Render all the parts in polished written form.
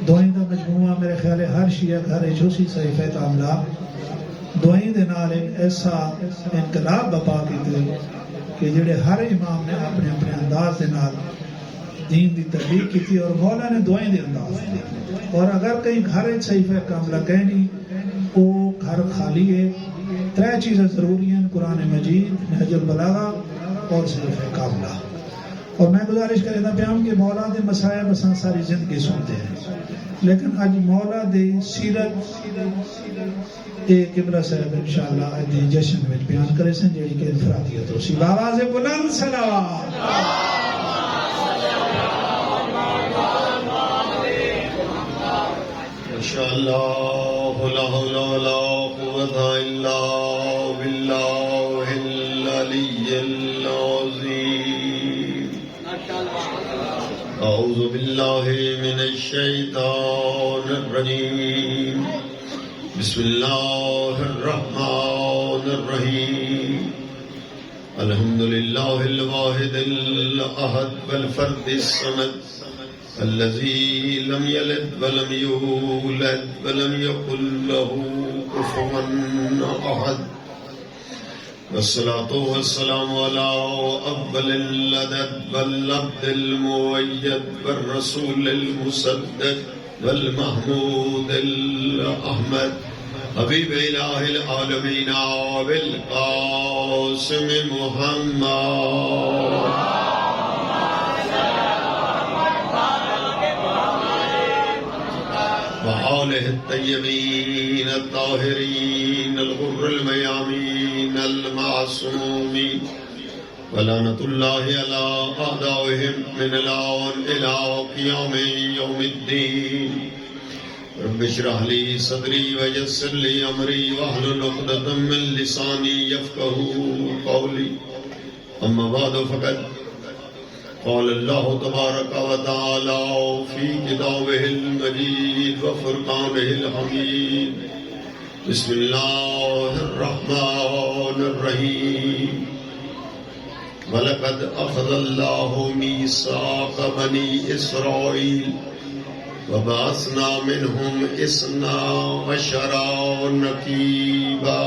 دعائیں دا مجموعہ میرے خیال ہے ہر شیعہ گھر جوسی صحیفہ تعاملہ دعائیں دے نال ایک ایسا انقلاب بپا کیتے کہ جڑے ہر امام نے اپنے اپنے انداز دے نال دین دی تبلیغ کی تھی اور مولا نے دعائیں دے انداز اور اگر کہیں گھر صحیفہ کاملہ کہنی وہ گھر خالی ہے ترے چیزیں ضروری ہیں قرآن مجید نہج البلاغہ اور صحیفہ کاملہ اور میں گزارش کرتا پیام کہ مولا دے مسائب اساں ساری زندگی سنتے ہیں لیکن اج مولا دے سیرت قبلہ صاحب انشاءاللہ دی جشن میں بیان کرے سن جیڑی کہ انفرادیت ہو سی آواز بلند صلوات ماشاءاللہ لا حول ولا قوة الا باللہ العلی العظیم اعوذ باللہ من الشیطان الرجیم بسم اللہ الرحمن الرحیم الحمدللہ الواحد الاحد والفرد الصمد الذي لم يلد ولم يولد ولم يكن له كفوا احد والصلاة والسلام على أفضل العدد والعبد المؤيد والرسول المسدد والمحمود الأحمد حبيب إله العالمين والقاسم محمد وآله الطيبين الطاهرين الغر الميامين المعصومين ولعنة الله على أعدائهم من الآن إلى قيام يوم الدين رب اشرح لي صدري ويسر لي أمري واحلل عقدة من لساني يفقهوا قولي أما بعد فقد قال الله تبارك وتعالى في كتابه المجيد وفرقانه الحميد بسم الله الرحمن الرحيم ولقد أخذ الله ميثاق بني إسرائيل وبعثنا منهم 12 نقيبا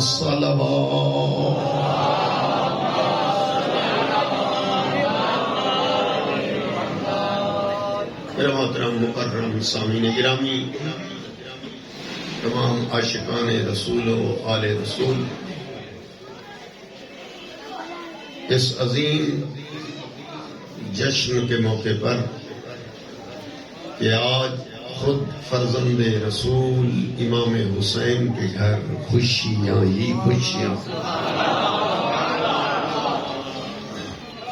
صلوات میرا محترم مکرم سامعین گرامی تمام عاشقان رسول و آل رسول اس عظیم جشن کے موقع پر کہ آج خود فرزند رسول امام حسین کے گھر خوشیاں ہی خوشیاں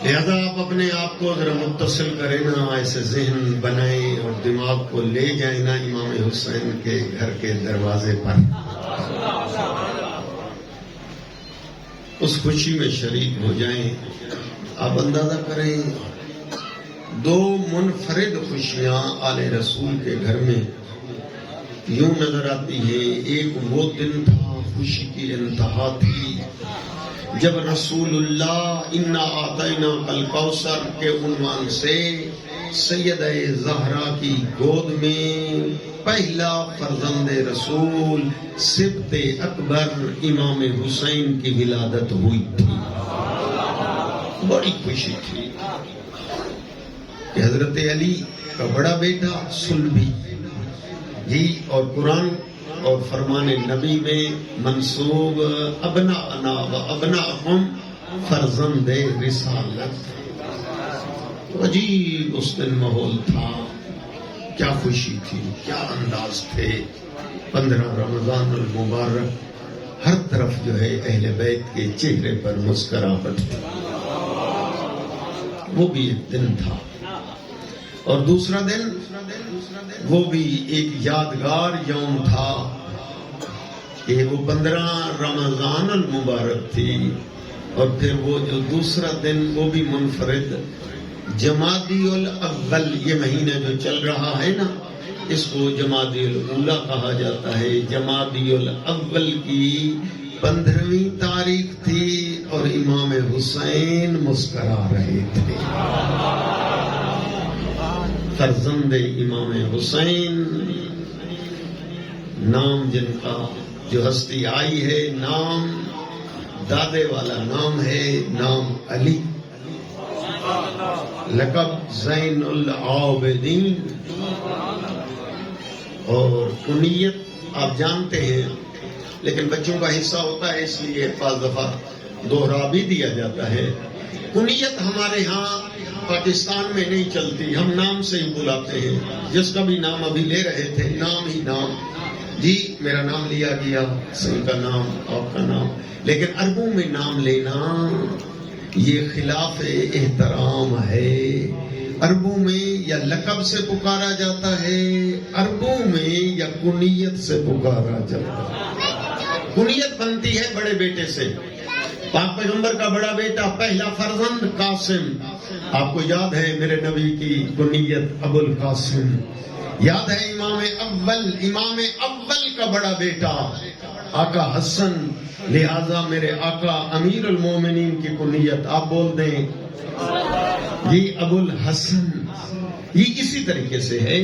لہذا آپ اپنے آپ کو ذرا متصل کریں نا ایسے ذہن بنائیں اور دماغ کو لے جائیں نا امام حسین کے گھر کے دروازے پر اس خوشی میں شریک ہو جائیں آپ اندازہ کریں دو منفرد خوشیاں آل رسول کے گھر میں یوں نظر آتی ہیں ایک وہ دن تھا خوشی کی انتہا تھی جب رسول اللہ انا آتینا الکوثر کے عنوان سے سیدہ زہرا کی گود میں پہلا فرزند رسول سبط اکبر امام حسین کی ولادت ہوئی تھی بڑی خوشی تھی کہ حضرت علی کا بڑا بیٹا سلبی جی اور قرآن اور فرمان نبی میں منصوب ابناءنا و ابناءکم فرزند رسالت عجیب اس دن ماحول تھا کیا خوشی تھی کیا انداز تھے 15 رمضان المبارک ہر طرف جو ہے اہل بیت کے چہرے پر مسکراہٹ تھی وہ بھی ایک دن تھا اور دوسرا دن وہ بھی ایک یادگار یوم تھا کہ وہ 15 رمضان المبارک تھی اور پھر وہ جو دوسرا دن وہ بھی منفرد جمادی الاول یہ مہینہ جو چل رہا ہے نا اس کو جمادی الاولی کہا جاتا ہے جمادی الاول کی 15ویں تاریخ تھی اور امام حسین مسکرا رہے تھے فرزند امام حسین، نام جن کا جو ہستی آئی ہے، نام دادے والا نام ہے، نام علی، لقب زین العابدین، اور کنیت آپ جانتے ہیں، لیکن بچوں کا حصہ ہوتا ہے اس لیے بعض دفعہ دوہرا بھی دیا جاتا ہے۔ کنیت ہمارے ہاں پاکستان میں نہیں چلتی، ہم نام سے ہی بلاتے ہیں، جس کا بھی نام ابھی لے رہے تھے، نام ہی نام، جی میرا نام لیا گیا، سن کا نام، آپ کا نام، لیکن عربوں میں نام لینا یہ خلاف احترام ہے۔ عربوں میں یا لقب سے پکارا جاتا ہے، عربوں میں یا کنیت سے پکارا جاتا ہے۔ کنیت بنتی ہے بڑے بیٹے سے، پاک پیغمبر کا بڑا بیٹا پہلا فرزند قاسم، آپ کو یاد ہے میرے نبی کی کنیت ابو القاسم، یاد ہے امام اول کا بڑا بیٹا آقا حسن، لہذا میرے آقا امیر المومنین کی کنیت آپ بول دیں جی ابو الحسن۔ یہ اسی طریقے سے ہے،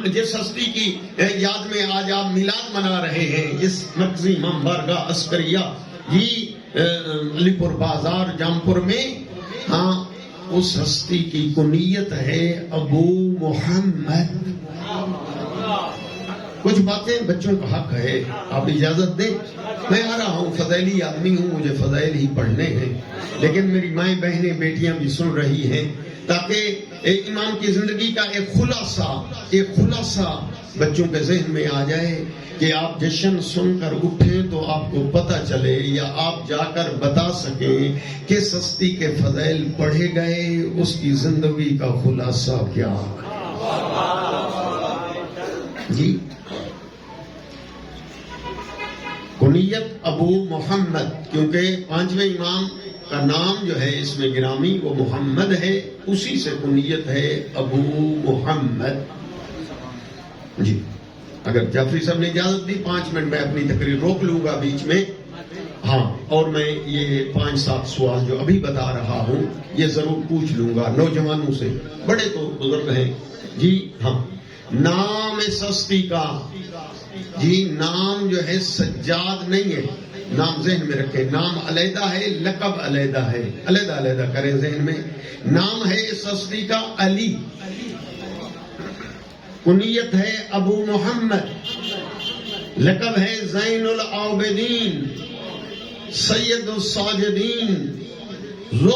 جس ہستی کی یاد میں آج آپ میلاد منا رہے ہیں، اس مرکزی امام بارگاہ عسکریہ جی علی پور بازار جامپور میں، ہاں اس ہستی کی کنیت ہے ابو محمد۔ کچھ باتیں بچوں کا حق ہے، آپ اجازت دیں، میں آ رہا ہوں، فضائلی آدمی ہوں، مجھے فضائل ہی پڑھنے ہیں، لیکن میری مائیں بہنیں بیٹیاں بھی سن رہی ہیں، تاکہ امام کی زندگی کا ایک خلاصہ بچوں کے ذہن میں آ جائے کہ آپ جشن سن کر اٹھیں تو آپ کو پتہ چلے، یا آپ جا کر بتا سکیں کہ ہستی کے فضائل پڑھے گئے، اس کی زندگی کا خلاصہ کیا جی۔ کنیت ابو محمد، کیونکہ پانچویں امام کا نام جو ہے اس میں گرامی وہ محمد ہے، اسی سے کنیت ہے ابو محمد جی۔ اگر جعفری صاحب نے اجازت دی 5 منٹ میں اپنی تقریر روک لوں گا بیچ میں، ہاں، اور میں یہ 5-7 سوال جو ابھی بتا رہا ہوں یہ ضرور پوچھ لوں گا نوجوانوں سے، بڑے تو بزرگ ہیں جی۔ ہاں، نام اس ہستی کا جی، نام جو ہے سجاد نہیں ہے، نام ذہن میں رکھے، نام علیحدہ ہے، لقب علیحدہ ہے، علیحدہ کریں ذہن میں۔ نام ہے اس ہستی کا علی، کنیت ہے ابو محمد، لقب ہے زین العابدین، سید الساجدین، ذو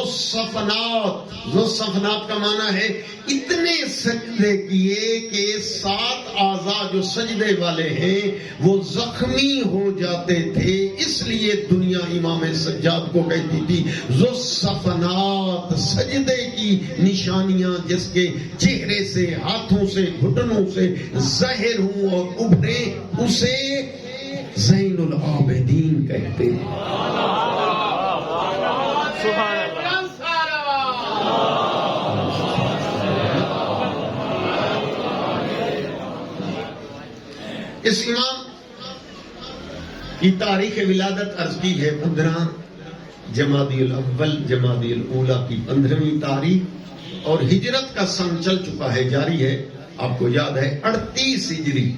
الصفنات کا معنی ہے اتنے سجدے کیے کہ 7 اعضاء جو سجدے والے ہیں وہ زخمی ہو جاتے تھے، اس لیے دنیا امام سجاد کو کہتی تھی ذو الصفنات، سجدے کی نشانیاں جس کے چہرے سے، ہاتھوں سے، گھٹنوں سے ظاہر ہوں اور ابھرے، اسے زین العابدین کہتے ہیں۔ اس امام کی تاریخ ولادت عرض کی ہے 15 جمادی الاول جمادی الاولی کی 15ویں تاریخ، اور ہجرت کا سن چل چکا ہے، جاری ہے، آپ کو یاد ہے 38 ہجری۔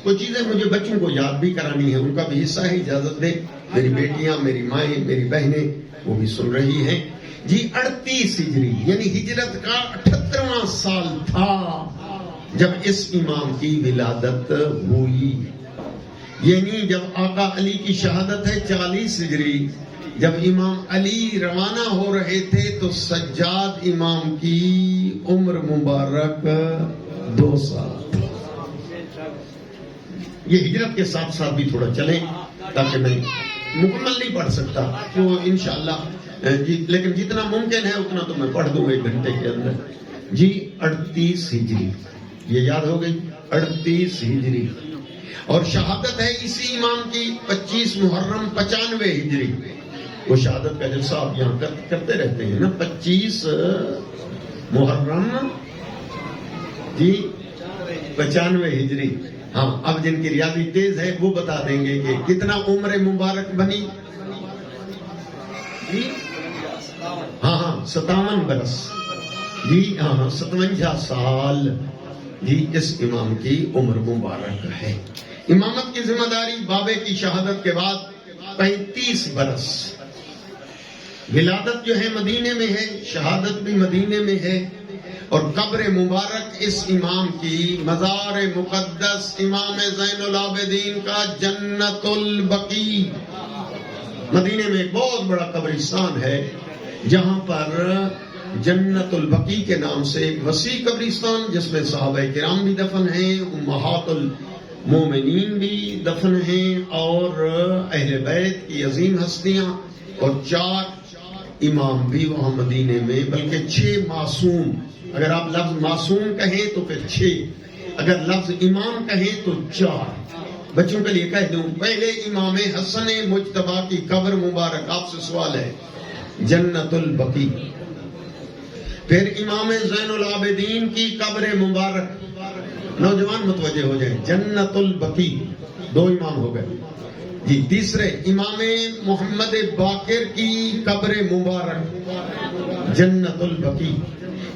کچھ چیزیں مجھے بچوں کو یاد بھی کرانی ہے، ان کا بھی حصہ ہے، اجازت دے، میری بیٹیاں، میری مائیں، میری بہنیں وہ بھی سن رہی ہیں جی۔ 38 ہجری یعنی ہجرت کا 78واں سال تھا جب اس امام کی ولادت ہوئی، یعنی جب آقا علی کی شہادت ہے 40 ہجری، جب امام علی روانہ ہو رہے تھے تو سجاد امام کی عمر مبارک 2 سال۔ یہ ہجرت کے ساتھ ساتھ بھی تھوڑا چلیں تاکہ میں مکمل نہیں پڑھ سکتا تو انشاءاللہ جی، لیکن جتنا ممکن ہے اتنا تو میں پڑھ دوں 1 گھنٹے کے اندر جی۔ 38 ہجری یہ یاد ہو گئی، 38 ہجری، اور شہادت ہے اسی امام کی 25 محرم 95 ہجری۔ وہ شہادت کا جلسہ آپ یہاں کرتے رہتے ہیں نا، 25 محرم جی 95 ہجری۔ ہاں، اب جن کی ریاضی تیز ہے وہ بتا دیں گے کہ کتنا عمر مبارک بنی جی۔ ہاں 57 برس، جی 57 سال جی اس امام کی عمر مبارک ہے. امامت کی ذمہ داری بابے کی شہادت کے بعد 35 برس. ولادت جو ہے مدینے میں ہے، شہادت بھی مدینے میں ہے، اور قبر مبارک اس امام کی مزار مقدس امام زین العابدین کا جنت البقیع. مدینے میں ایک بہت بڑا قبرستان ہے جہاں پر جنت البقیع کے نام سے ایک وسیع قبرستان جس میں صحابہ کرام بھی دفن ہیں، امہات المومنین بھی دفن ہیں، اور اہل بیت کی عظیم ہستیاں، اور 4 امام بھی وہاں مدینے میں، بلکہ 6 معصوم. اگر آپ لفظ معصوم کہیں تو پھر 6، اگر لفظ امام کہیں تو 4. بچوں کے لیے کہہ دوں، پہلے امام حسن مجتبی کی قبر مبارک، آپ سے سوال ہے، جنت البقیع. پھر امام زین العابدین کی قبر مبارک، نوجوان متوجہ ہو جائیں، جنت البقیع، 2 امام ہو گئے جی. تیسرے امام محمد باقر کی قبر مبارک، جنت البقیع.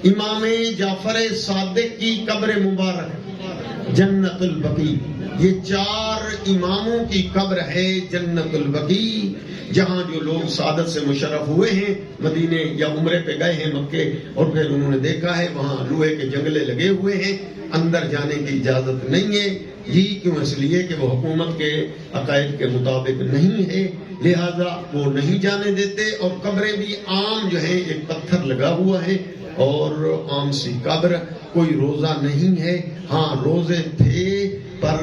امام جعفر صادق کی قبر مبارک، جنت البقیع. یہ 4 اماموں کی قبر ہے جنت البقیع، جہاں جو لوگ سعادت سے مشرف ہوئے ہیں، مدینے یا عمرے پہ گئے ہیں مکے، اور پھر انہوں نے دیکھا ہے وہاں لوہے کے جنگلے لگے ہوئے ہیں، اندر جانے کی اجازت نہیں ہے. یہ کیوں؟ اس لیے کہ وہ حکومت کے عقائد کے مطابق نہیں ہے، لہذا وہ نہیں جانے دیتے. اور قبریں بھی عام جو ہیں، ایک پتھر لگا ہوا ہے اور عام سی قبر، کوئی روزہ نہیں ہے. ہاں روزے تھے، پر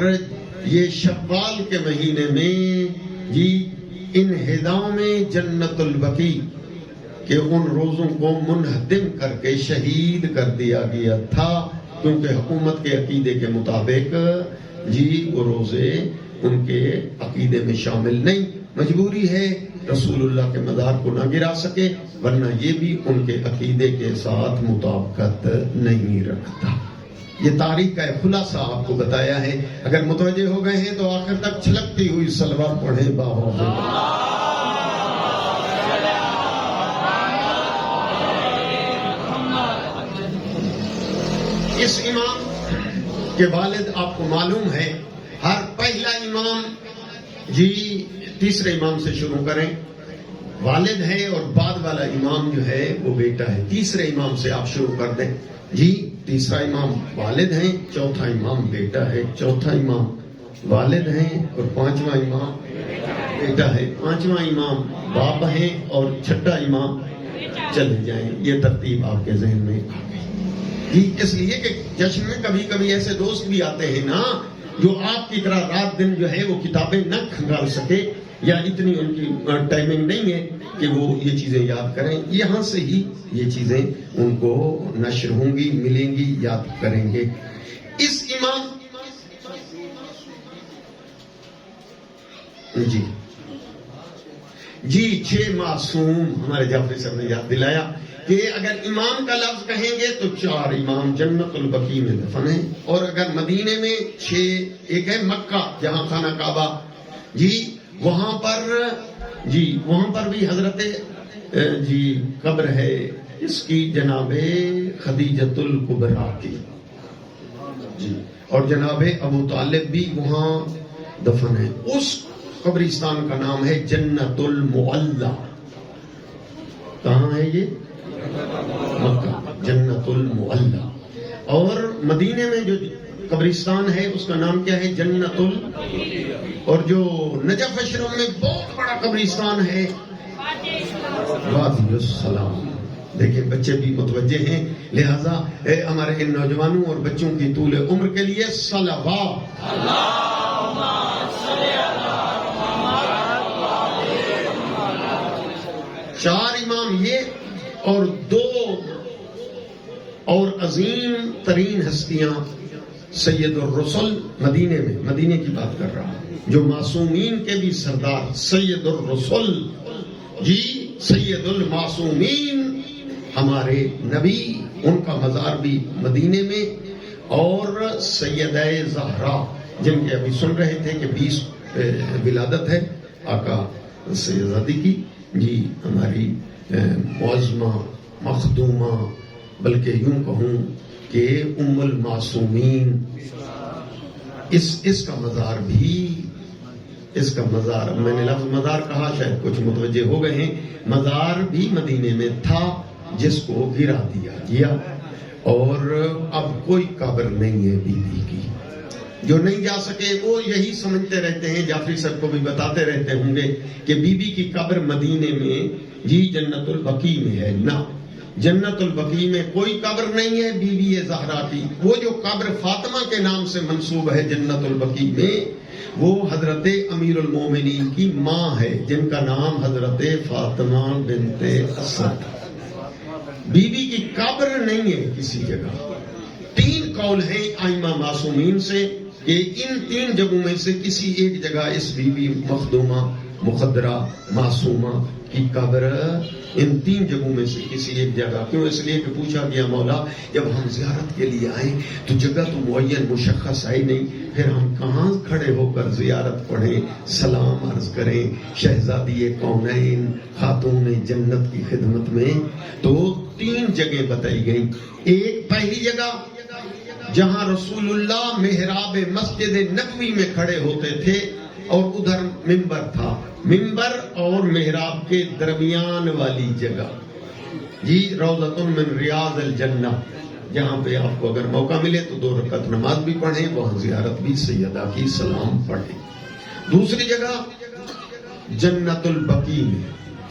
یہ شوال کے مہینے میں جی ان ہداؤں میں جنت البقیع کہ ان روزوں کو منہدم کر کے شہید کر دیا گیا تھا، کیونکہ حکومت کے عقیدے کے مطابق جی وہ روزے ان کے عقیدے میں شامل نہیں. مجبوری ہے رسول اللہ کے مزار کو نہ گرا سکے، ورنہ یہ بھی ان کے عقیدے کے ساتھ مطابقت نہیں رکھتا. یہ تاریخ کا ایک خلاصہ آپ کو بتایا ہے. اگر متوجہ ہو گئے ہیں تو آخر تک چھلکتی ہوئی صلوات پڑھیں باہوں سے. اس امام کے والد آپ کو معلوم ہے، ہر پہلا امام جی تیسرے امام سے شروع کریں، والد ہے، اور بعد والا امام جو ہے وہ بیٹا ہے. تیسرے امام سے آپ شروع کر دیں جی. تیسرا امام والد ہیں، چوتھا امام بیٹا ہے، چوتھا امام والد ہیں، اور 5واں امام بیٹا ہے، 5واں امام باپ ہیں، اور 6واں امام چلے جائیں. یہ ترتیب آپ کے ذہن میں آ گئی جی. اس لیے کہ جشن میں کبھی کبھی ایسے دوست بھی آتے ہیں نا جو آپ کی طرح رات دن جو ہے وہ کتابیں نہ کھنگال سکے، یا اتنی ان کی ٹائمنگ نہیں ہے کہ وہ یہ چیزیں یاد کریں. یہاں سے ہی یہ چیزیں ان کو نشر ہوں گی، ملیں گی، یاد کریں گے. اس امام جی 6 معصوم ہمارے جعفری صاحب نے یاد دلایا کہ اگر امام کا لفظ کہیں گے تو 4 امام جنت البقیع میں دفن ہیں، اور اگر مدینے میں 6، ایک ہے مکہ جہاں خانہ کعبہ جی وہاں پر بھی حضرت جی قبر ہے اس کی جناب خدیجۃ الکبریٰ کی جی، اور جناب ابو طالب بھی وہاں دفن ہے. اس قبرستان کا نام ہے جنت المعلی. کہاں ہے یہ؟ مکہ، جنت المعلی. اور مدینے میں جو قبرستان ہے اس کا نام کیا ہے؟ جنت اور جو نجف اشرف میں بہت بڑا قبرستان ہے وادی السلام. دیکھیں بچے بھی متوجہ ہیں، لہذا ہمارے ان نوجوانوں اور بچوں کی طول عمر کے لیے صلوات. چار امام یہ اور 2 اور عظیم ترین ہستیاں، سید الرسل مدینے کی بات کر رہا ہوں، جو معصومین کے بھی سردار سید الرسل جی، سید المعصومین ہمارے نبی، ان کا مزار بھی مدینے میں، اور سیدہ زہرا جن کے ابھی سن رہے تھے کہ 20 ولادت ہے آقا سیدزادی کی جی، ہماری معظمہ مخدومہ بلکہ یوں کہوں کہ ام المعصومین، اس کا مزار بھی، اس کا مزار، میں نے لفظ مزار کہا شاید کچھ متوجہ ہو گئے ہیں، مزار بھی مدینے میں تھا جس کو گرا دیا گیا، اور اب کوئی قبر نہیں ہے بی بی کی۔ جو نہیں جا سکے وہ یہی سمجھتے رہتے ہیں، جعفری صاحب کو بھی بتاتے رہتے ہوں گے کہ بی بی کی قبر مدینے میں جی جنت البقیع میں ہے۔ نہ، جنت البقیع میں کوئی قبر نہیں ہے بی بی زہرا کی۔ وہ جو قبر فاطمہ کے نام سے منسوب ہے جنت البقیع میں، وہ حضرت امیر المومنین کی ماں ہے جن کا نام حضرت فاطمہ بنت اسد۔ بی بی کی قبر نہیں ہے کسی جگہ۔ 3 قول ہیں ائمہ معصومین سے کہ ان 3 جگہوں میں سے کسی ایک جگہ اس بی بی مخدومہ مخدرہ معصومہ کی قبر، ان 3 جگہوں میں سے کسی ایک جگہ۔ کیوں؟ اس لیے کہ پوچھا گیا مولا جب ہم زیارت کے لیے آئیں تو جگہ تو معین مشخص ہے نہیں، پھر ہم کہاں کھڑے ہو کر زیارت پڑھیں، سلام عرض کریں شہزادی کونین خاتون جنت کی خدمت میں؟ تو 3 جگہیں بتائی گئیں۔ ایک پہلی جگہ جہاں رسول اللہ محراب مسجد نبوی میں کھڑے ہوتے تھے اور ادھر منبر تھا، منبر اور محراب کے درمیان والی جگہ جی روضۃ من ریاض الجنہ، جہاں پہ آپ کو اگر موقع ملے تو 2 رکعت نماز بھی پڑھیں، وہاں زیارت بھی سیدہ کی سلام پڑھیں۔ دوسری جگہ جنت البقیع میں،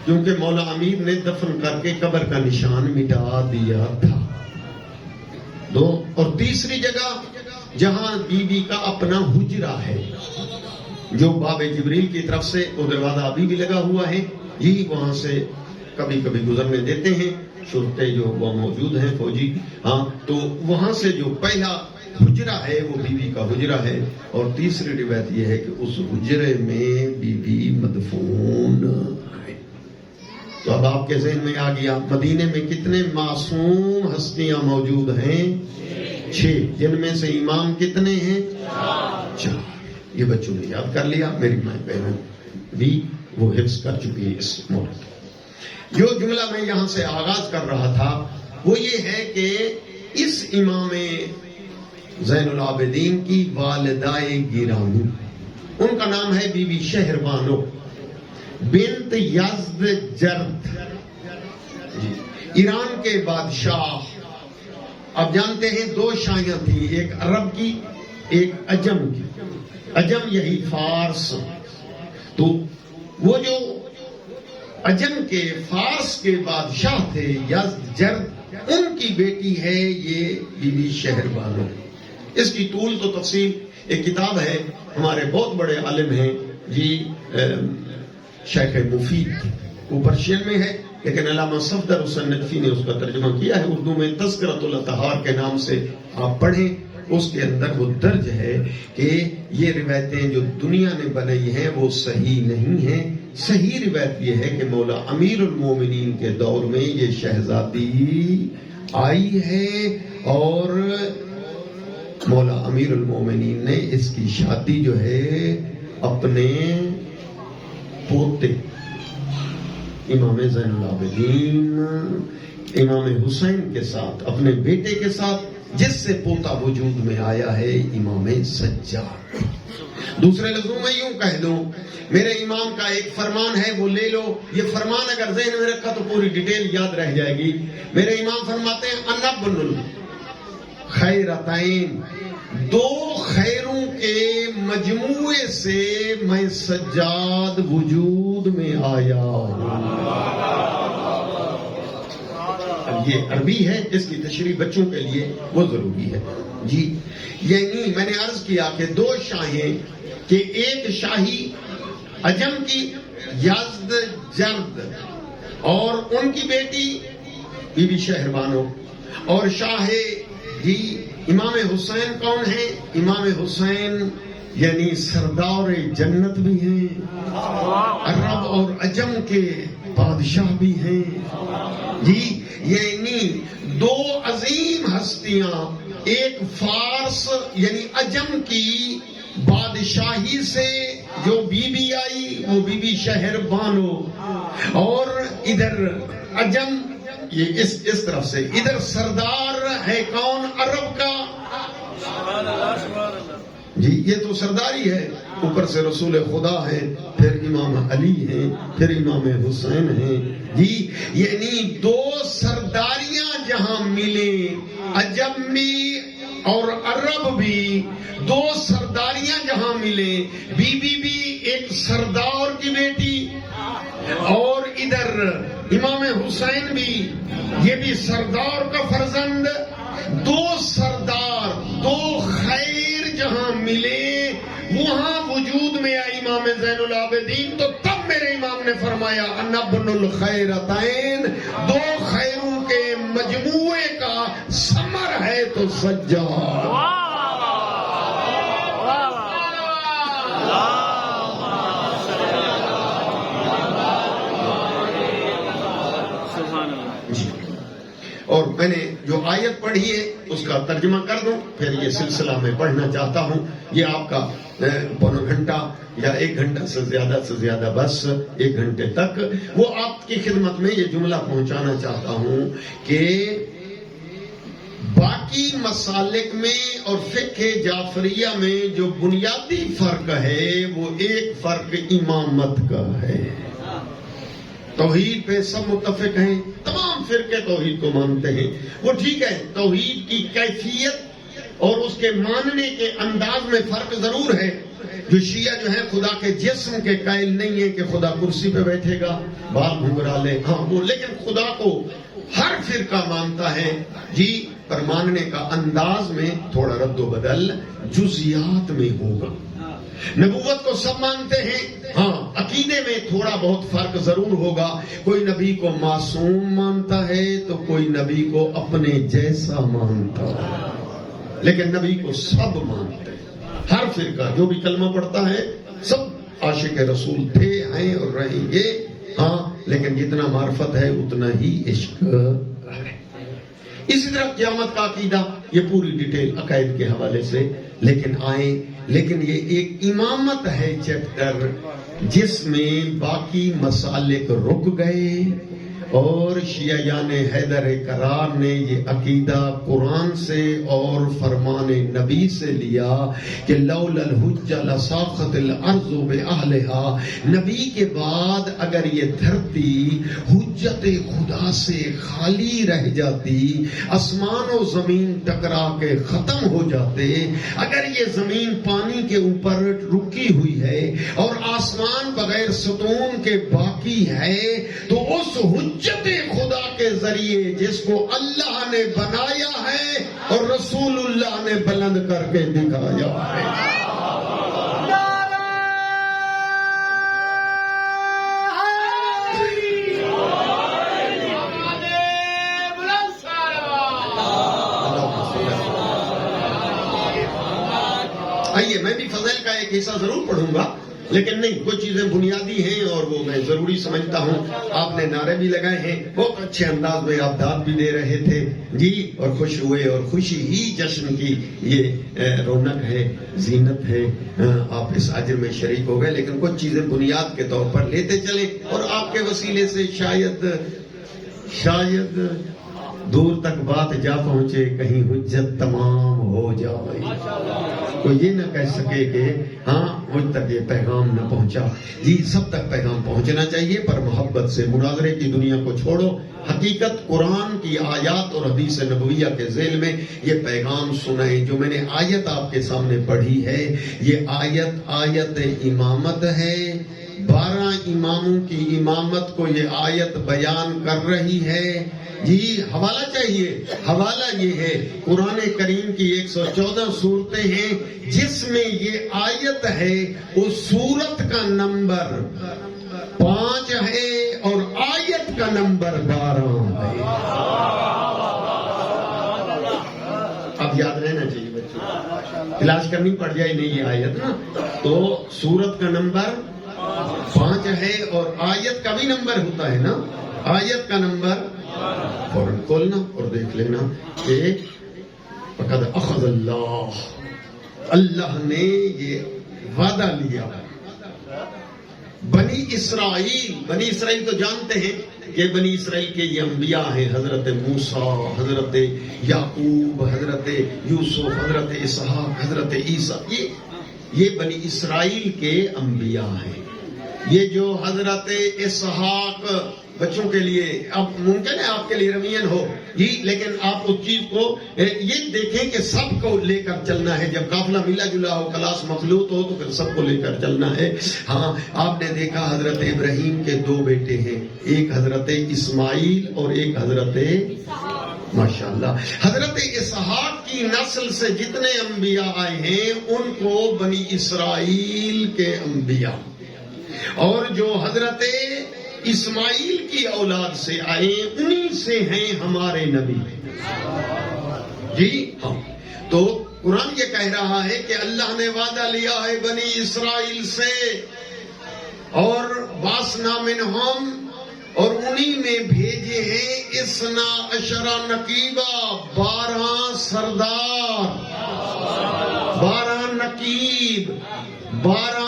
کیونکہ مولا امیر نے دفن کر کے قبر کا نشان مٹا دیا تھا۔ 2 اور تیسری جگہ جہاں بی بی کا اپنا حجرہ ہے، جو باب جبریل کی طرف سے وہ دروازہ ابھی بھی لگا ہوا ہے جی، وہاں سے کبھی کبھی گزرنے دیتے ہیں شرطے جو وہ موجود ہیں فوجی، ہاں، تو وہاں سے جو پہلا حجرہ ہے وہ بی بی کا حجرہ ہے۔ اور تیسری روایت یہ ہے کہ اس حجرے میں بی بی مدفون ہے۔ تو اب آپ کے ذہن میں آ گیا مدینے میں کتنے معصوم ہستیاں موجود ہیں؟ 6، جن میں سے امام کتنے ہیں؟ 4۔ یہ بچوں نے یاد کر لیا، میری ماں بہن بھی وہ حفظ کر چکی ہے اس ملک۔ جو جملہ میں یہاں سے آغاز کر رہا تھا وہ یہ ہے کہ اس امام زین العابدین کی والدائے گرامی، ان کا نام ہے بی بی شہربانو بنت یزد جرد، ایران کے بادشاہ۔ اب جانتے ہیں 2 شاہیاں تھیں، ایک عرب کی ایک عجم کی۔ عجم یہی فارس، تو وہ جو عجم کے فارس کے بادشاہ تھے یزد جرد، ان کی بیٹی ہے یہ بی بی شہربانو۔ اس کی طول تو تفصیل ایک کتاب ہے، ہمارے بہت بڑے عالم ہیں جی شیخ مفید، وہ پرشین میں ہے لیکن علامہ صفدر حسین ندفی نے اس کا ترجمہ کیا ہے اردو میں، تذکرۃ الاطہار کے نام سے آپ پڑھیں۔ اس کے اندر وہ درج ہے کہ یہ روایتیں جو دنیا نے بنائی ہیں وہ صحیح نہیں ہیں۔ صحیح روایت یہ ہے کہ مولا امیر المومنین کے دور میں یہ شہزادی آئی ہے اور مولا امیر المومنین نے اس کی شادی جو ہے اپنے پوتے امام زین العابدین امام حسین کے ساتھ، اپنے بیٹے کے ساتھ، جس سے پوتا وجود میں آیا ہے امام سجاد۔ دوسرے لفظوں میں یوں کہہ دوں، میرے امام کا ایک فرمان ہے وہ لے لو، یہ فرمان اگر ذہن میں رکھا تو پوری ڈیٹیل یاد رہ جائے گی۔ میرے امام فرماتے ہیں انبن الخیرتین، 2 خیروں کے مجموعے سے میں سجاد وجود میں آیا ہوں۔ اب یہ عربی ہے، اس کی تشریح بچوں کے لیے وہ ضروری ہے جی۔ یعنی میں نے عرض کیا کہ 2 شاہیں، کہ ایک شاہی عجم کی یزد جرد اور ان کی بیٹی بی بی شہربانو، اور شاہ جی امام حسین کون ہیں؟ امام حسین یعنی سردار جنت بھی ہیں، عرب اور عجم کے بادشاہ بھی ہیں جی۔ یعنی 2 عظیم ہستیاں، ایک فارس یعنی عجم کی بادشاہی سے جو بی بی آئی وہ بی بی شہربانو، اور ادھر عجم یہ اس طرف سے، ادھر سردار ہے کون عرب کا؟ جی یہ تو سرداری ہے، اوپر سے رسول خدا ہے، پھر امام علی ہیں، پھر امام حسین ہیں، جی یعنی دو سرداریاں جہاں ملیں، عجم بھی اور عرب بھی، دو سرداریاں جہاں ملیں، بی بی بھی ایک سردار کی بیٹی اور ادھر امام حسین بھی، یہ بھی سردار کا فرزند، دو سردار دو خیر جہاں ملے وہاں وجود میں آئی امام زین العابدین، تو تب میرے امام نے فرمایا انا ابن الخیرتین، دو خیروں کے مجموعے کا ثمر ہے تو سجاد۔ اور میں نے جو آیت پڑھی ہے اس کا ترجمہ کر دوں، پھر یہ سلسلہ میں پڑھنا چاہتا ہوں، یہ آپ کا پونا گھنٹہ یا 1 گھنٹہ سے زیادہ بس 1 گھنٹے تک وہ آپ کی خدمت میں یہ جملہ پہنچانا چاہتا ہوں کہ باقی مسالک میں اور فقہ جعفریہ میں جو بنیادی فرق ہے وہ ایک فرق امامت کا ہے۔ توحید پہ سب متفق ہیں، تمام فرقے توحید کو مانتے ہیں، وہ ٹھیک ہے، توحید کی کیفیت اور اس کے ماننے کے انداز میں فرق ضرور ہے۔ جو شیعہ جو ہے خدا کے جسم کے قائل نہیں ہے کہ خدا کرسی پہ بیٹھے گا، بال گھنگرا لے، ہاں وہ لیکن خدا کو ہر فرقہ مانتا ہے جی، پر ماننے کا انداز میں تھوڑا رد و بدل جزیات میں ہوگا۔ نبوت کو سب مانتے ہیں، ہاں عقیدے میں تھوڑا بہت فرق ضرور ہوگا، کوئی نبی کو معصوم مانتا ہے تو کوئی نبی کو اپنے جیسا مانتا ہے، لیکن نبی کو سب مانتے ہیں۔ ہر فرقہ جو بھی کلمہ پڑھتا ہے سب عاشق رسول تھے، ہیں اور رہیں گے، ہاں لیکن جتنا معرفت ہے اتنا ہی عشق ہے۔ اسی طرح قیامت کا عقیدہ، یہ پوری ڈیٹیل عقائد کے حوالے سے لیکن یہ ایک امامت ہے چیپٹر جس میں باقی مسالک رک گئے، اور شیعیان حیدر کرار نے یہ عقیدہ قرآن سے اور فرمان نبی سے لیا کہ لولا الحجہ لساقت الارض باہلہا، نبی کے بعد اگر یہ دھرتی حجت خدا سے خالی رہ جاتی، آسمان و زمین ٹکرا کے ختم ہو جاتے، اگر یہ زمین پانی کے اوپر رکی ہوئی ہے اور آسمان بغیر ستون کے باقی ہے، تو اس حجت خدا کے ذریعے جس کو اللہ نے بنایا ہے اور رسول اللہ نے بلند کر کے دکھایا ہے، آئیے میں بھی فضائل کا ایک حصہ ضرور پڑھوں گا، لیکن نہیں کچھ چیزیں بنیادی ہیں اور وہ میں ضروری سمجھتا ہوں۔ آپ نے نعرے بھی لگائے ہیں، بہت اچھے انداز میں آپ داد بھی دے رہے تھے جی، اور خوش ہوئے، اور خوشی ہی جشن کی یہ رونق ہے، زینت ہے، آپ اس اجر میں شریک ہو گئے، لیکن کچھ چیزیں بنیاد کے طور پر لیتے چلیں، اور آپ کے وسیلے سے شاید دور تک بات جا پہنچے، کہیں حجت تمام ہو جائے، کوئی یہ نہ کہہ سکے کہ ہاں مجھ تک یہ پیغام نہ پہنچا۔ جی سب تک پیغام پہنچنا چاہیے، پر محبت سے، مناظرے کی دنیا کو چھوڑو، حقیقت قرآن کی آیات اور حدیث نبویہ کے ذیل میں یہ پیغام سنائیں۔ جو میں نے آیت آپ کے سامنے پڑھی ہے، یہ آیت امامت ہے، 12 اماموں کی امامت کو یہ آیت بیان کر رہی ہے جی۔ حوالہ چاہیے، حوالہ یہ ہے قرآن کریم کی 114 صورتیں ہیں جس میں یہ آیت ہے، اس صورت کا نمبر 5 ہے اور آیت کا نمبر 12 ہے۔ اب یاد رہنا چاہیے بچوں، تلاش کرنی پڑ جائے نہیں یہ آیت نا، تو صورت کا نمبر 5 ہے اور آیت کا بھی نمبر ہوتا ہے نا، آیت کا نمبر فوراً کھولنا اور دیکھ لینا کہ فقد اخذ اللہ نے یہ وعدہ لیا۔ بنی اسرائیل تو جانتے ہیں کہ بنی اسرائیل کے یہ انبیاء ہیں، حضرت موسیٰ، حضرت یعقوب، حضرت یوسف، حضرت اسحاق، حضرت عیسیٰ، یہ بنی اسرائیل کے انبیاء ہیں۔ یہ جو حضرت اسحاق بچوں کے لیے اب ممکن ہے آپ کے لیے روین ہو جی، لیکن آپ اس چیز کو یہ دیکھیں کہ سب کو لے کر چلنا ہے۔ جب قافلہ ملا جلا ہو، کلاس مخلوط ہو، تو پھر سب کو لے کر چلنا ہے۔ ہاں، آپ نے دیکھا حضرت ابراہیم کے 2 بیٹے ہیں، ایک حضرت اسماعیل اور ایک حضرت ماشاءاللہ۔ حضرت اسحاق کی نسل سے جتنے انبیاء آئے ہیں ان کو بنی اسرائیل کے انبیاء، اور جو حضرت اسماعیل کی اولاد سے آئے انہی سے ہیں ہمارے نبی جی۔ ہاں، تو قرآن یہ کہہ رہا ہے کہ اللہ نے وعدہ لیا ہے بنی اسرائیل سے، اور باسنا منہم، اور انہی میں بھیجے ہیں 12 نقیبہ، 12 سردار، 12 نقیب، 12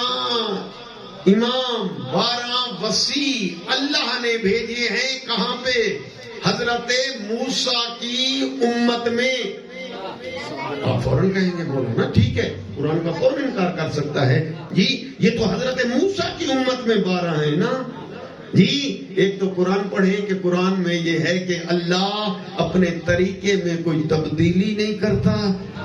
امام، 12 وسیع اللہ نے بھیجے ہیں۔ کہاں پہ؟ حضرت موسیٰ کی امت میں۔ آپ فوراً کہیں گے بولو نا ٹھیک ہے، قرآن کا فوراً انکار کر سکتا ہے جی، یہ تو حضرت موسیٰ کی امت میں 12 ہیں نا جی۔ ایک تو قرآن پڑھیں کہ قرآن میں یہ ہے کہ اللہ اپنے طریقے میں کوئی تبدیلی نہیں کرتا،